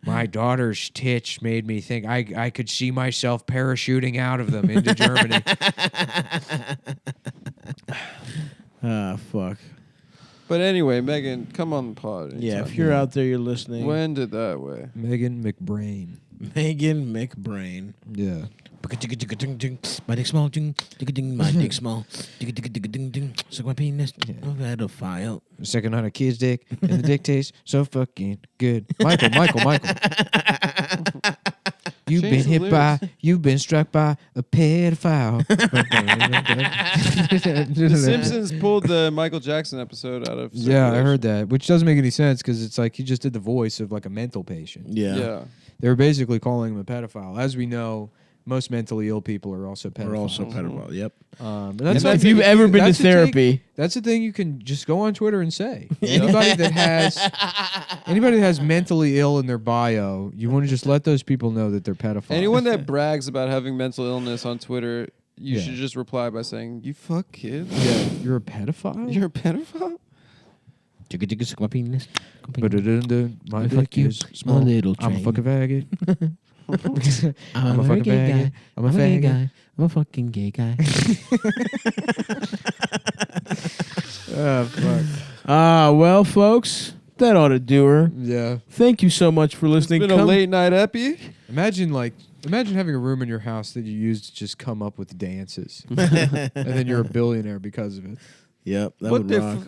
My daughter's tits made me think I could see myself parachuting out of them into Germany. Ah, fuck. But anyway, Megan, come on the pod. Yeah, anytime. if you're out there, you're listening. When did that way? Megan McBrain. Megan McBrain. Yeah. My dick small, my dick small. Suck my penis. Oh, that'll file. Second on a kid's dick, and the dick tastes so fucking good. Michael. You've Change been the hit by, lyrics. you've been struck by a pedophile. The Simpsons pulled the Michael Jackson episode out of. Yeah, I circulation. heard that, which doesn't make any sense because it's like he just did the voice of like a mental patient. Yeah. Yeah. They were basically calling him a pedophile. As we know, most mentally ill people are also pedophiles. We're also pedophile. Yep. But If something you've ever been to that's the thing- therapy, that's the thing you can just go on Twitter and say. Anybody that has mentally ill in their bio, you want to just let those people know that they're pedophiles. Anyone that brags about having mental illness on Twitter, you Yeah. should just reply by saying, "You fuck kids. Yeah, you're a pedophile? You're a pedophile." suck my penis. My Fuck dick you, is small. a little I'm a train. fucking faggot. I'm a fucking gay faggot. guy. I'm a gay faggot. guy. I'm a fucking gay guy. Oh, fuck. Well, folks, that ought to do her. Yeah. Thank you so much for It's listening. been a late night epi. Imagine having a room in your house that you use to just come up with dances. And then you're a billionaire because of it. Yep, that What would the rock.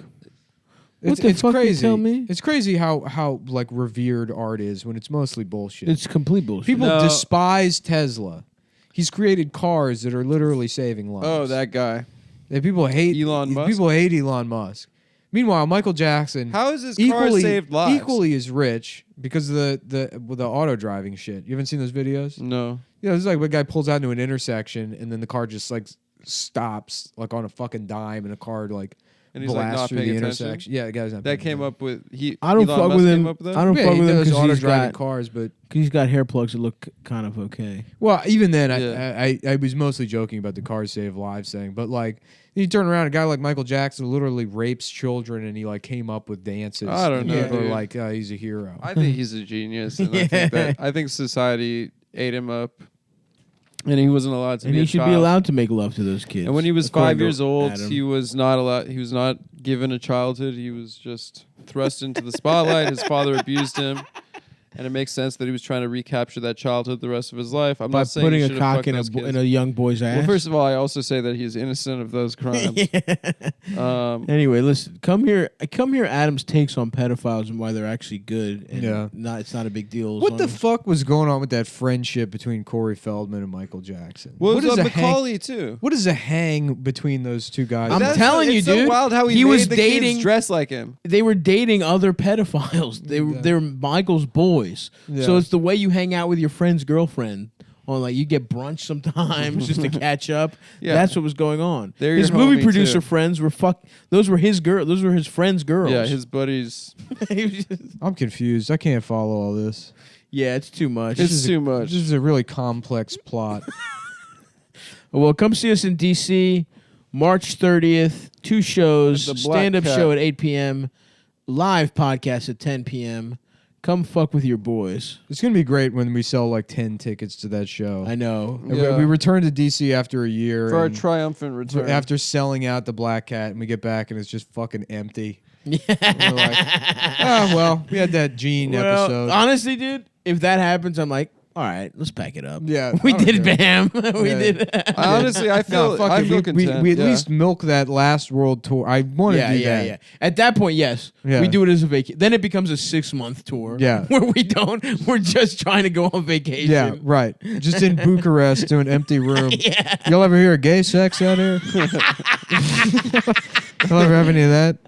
It's the fuck you crazy. tell me? It's crazy how like revered art is when it's mostly bullshit. It's complete bullshit. People No. despise Tesla. He's created cars that are literally saving lives. Oh, that guy. People hate Elon Musk? People hate Elon Musk. Meanwhile, Michael Jackson How is his car saved lives? equally as rich because of the auto driving shit. You haven't seen those videos? No. Yeah, it's like a guy pulls out into an intersection and then the car just like stops like on a fucking dime and a car like And he's like blasts not through the paying attention. intersection. Yeah, the guy's not. That paying came up with I don't Elon fuck Musk with came him. up with that? I don't Yeah, fuck he with him does because auto he's driving got cars, but he's got hair plugs that look kind of okay. well, even then, Yeah. I was mostly joking about the cars save lives thing, but like you turn around, a guy like Michael Jackson literally rapes children, and he like came up with dances. I don't know, People are dude. like, he's a hero. I think he's a genius, and I think society ate him up, and he wasn't allowed to And be he a should child. be allowed to make love to those kids. And when he was according 5 to years old, Adam. he was not allowed. He was not given a childhood. He was just thrust into the spotlight. His father abused him, And it makes sense that he was trying to recapture that childhood the rest of his life. I'm By not saying putting he a should have cock fucked in those kids. in a young boy's ass. Well, first of all, I also say that he's innocent of those crimes. Anyway, listen. Come here. Adam's takes on pedophiles and why they're actually good. And it's not a big deal. What the fuck was going on with that friendship between Corey Feldman and Michael Jackson? Well, what it was is Macaulay too. What is a hang between those two guys? I'm telling you, it's dude. so wild how he was made the dating kids dress like him. They were dating other pedophiles. They were Michael's boys. Yeah. So it's the way you hang out with your friend's girlfriend. Or like you get brunch sometimes just to catch up. Yeah. That's what was going on. They're His your movie homie, producer too. friends were Those were his friends' girls. Yeah, his buddies. He was just- I'm confused. I can't follow all this. yeah, it's too much. It's too much. This is a really complex plot. Well, come see us in DC, March 30th. 2 shows. At the Black Stand-up Cat. show at 8 p.m. Live podcast at 10 p.m. Come fuck with your boys. It's gonna be great when we sell like 10 tickets to that show. I know. Yeah. We returned to DC after a year. For our and triumphant return. after selling out the Black Cat, and we get back and it's just fucking empty. Yeah. We're like, oh well, we had that Gene episode. Honestly, dude, if that happens, I'm like, all right, let's pack it up. Yeah, we I don't did care. BAM. We Yeah. did. Honestly, I feel fuck I it. feel we content. at yeah. least milk that last world tour. I want to do that. Yeah. At that point, yes, Yeah. we do it as a vacation. Then it becomes a 6-month tour. Yeah. where we don't. We're just trying to go on vacation. Yeah, right. Just in Bucharest to an empty room. Yeah. Y'all ever hear of gay sex out here? Y'all ever have any of that?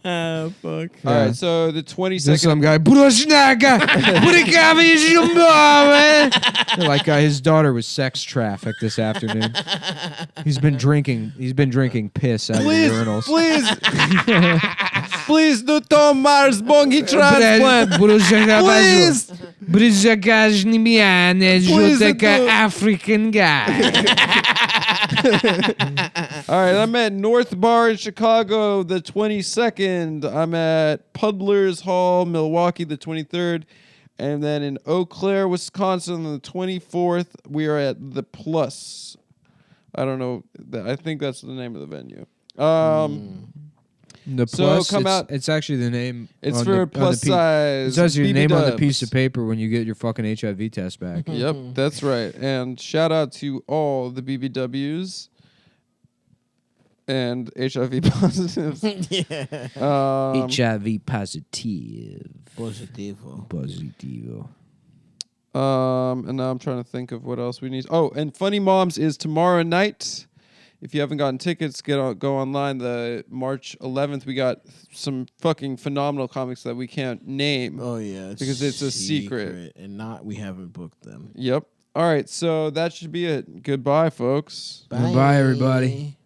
Fuck. All Yeah. right, so the 22nd. There's some guy. Like his daughter was sex trafficked this afternoon. He's been drinking piss out of the urinals. Please do Tom Mars bongi transplant. Please. African guy. All right, I'm at North Bar in Chicago the 22nd. I'm at Puddler's Hall, Milwaukee the 23rd. And then in Eau Claire, Wisconsin on the 24th, we are at The Plus. I don't know. I think that's the name of the venue. The So plus, come out- it's actually the name. It's on for the, plus on the size. It's actually the BB name on the dubs. piece of paper when you get your fucking HIV test back. Yep, that's right. And shout out to all the BBWs and HIV positives. Yeah. HIV positive. Positivo. Positivo. And now I'm trying to think of what else we need. Oh, and Funny Moms is tomorrow night. If you haven't gotten tickets, go online. The March 11th, we got some fucking phenomenal comics that we can't name. Oh yeah, Because it's a secret. and we haven't booked them. Yep. All right, so that should be it. Goodbye, folks. Bye, everybody.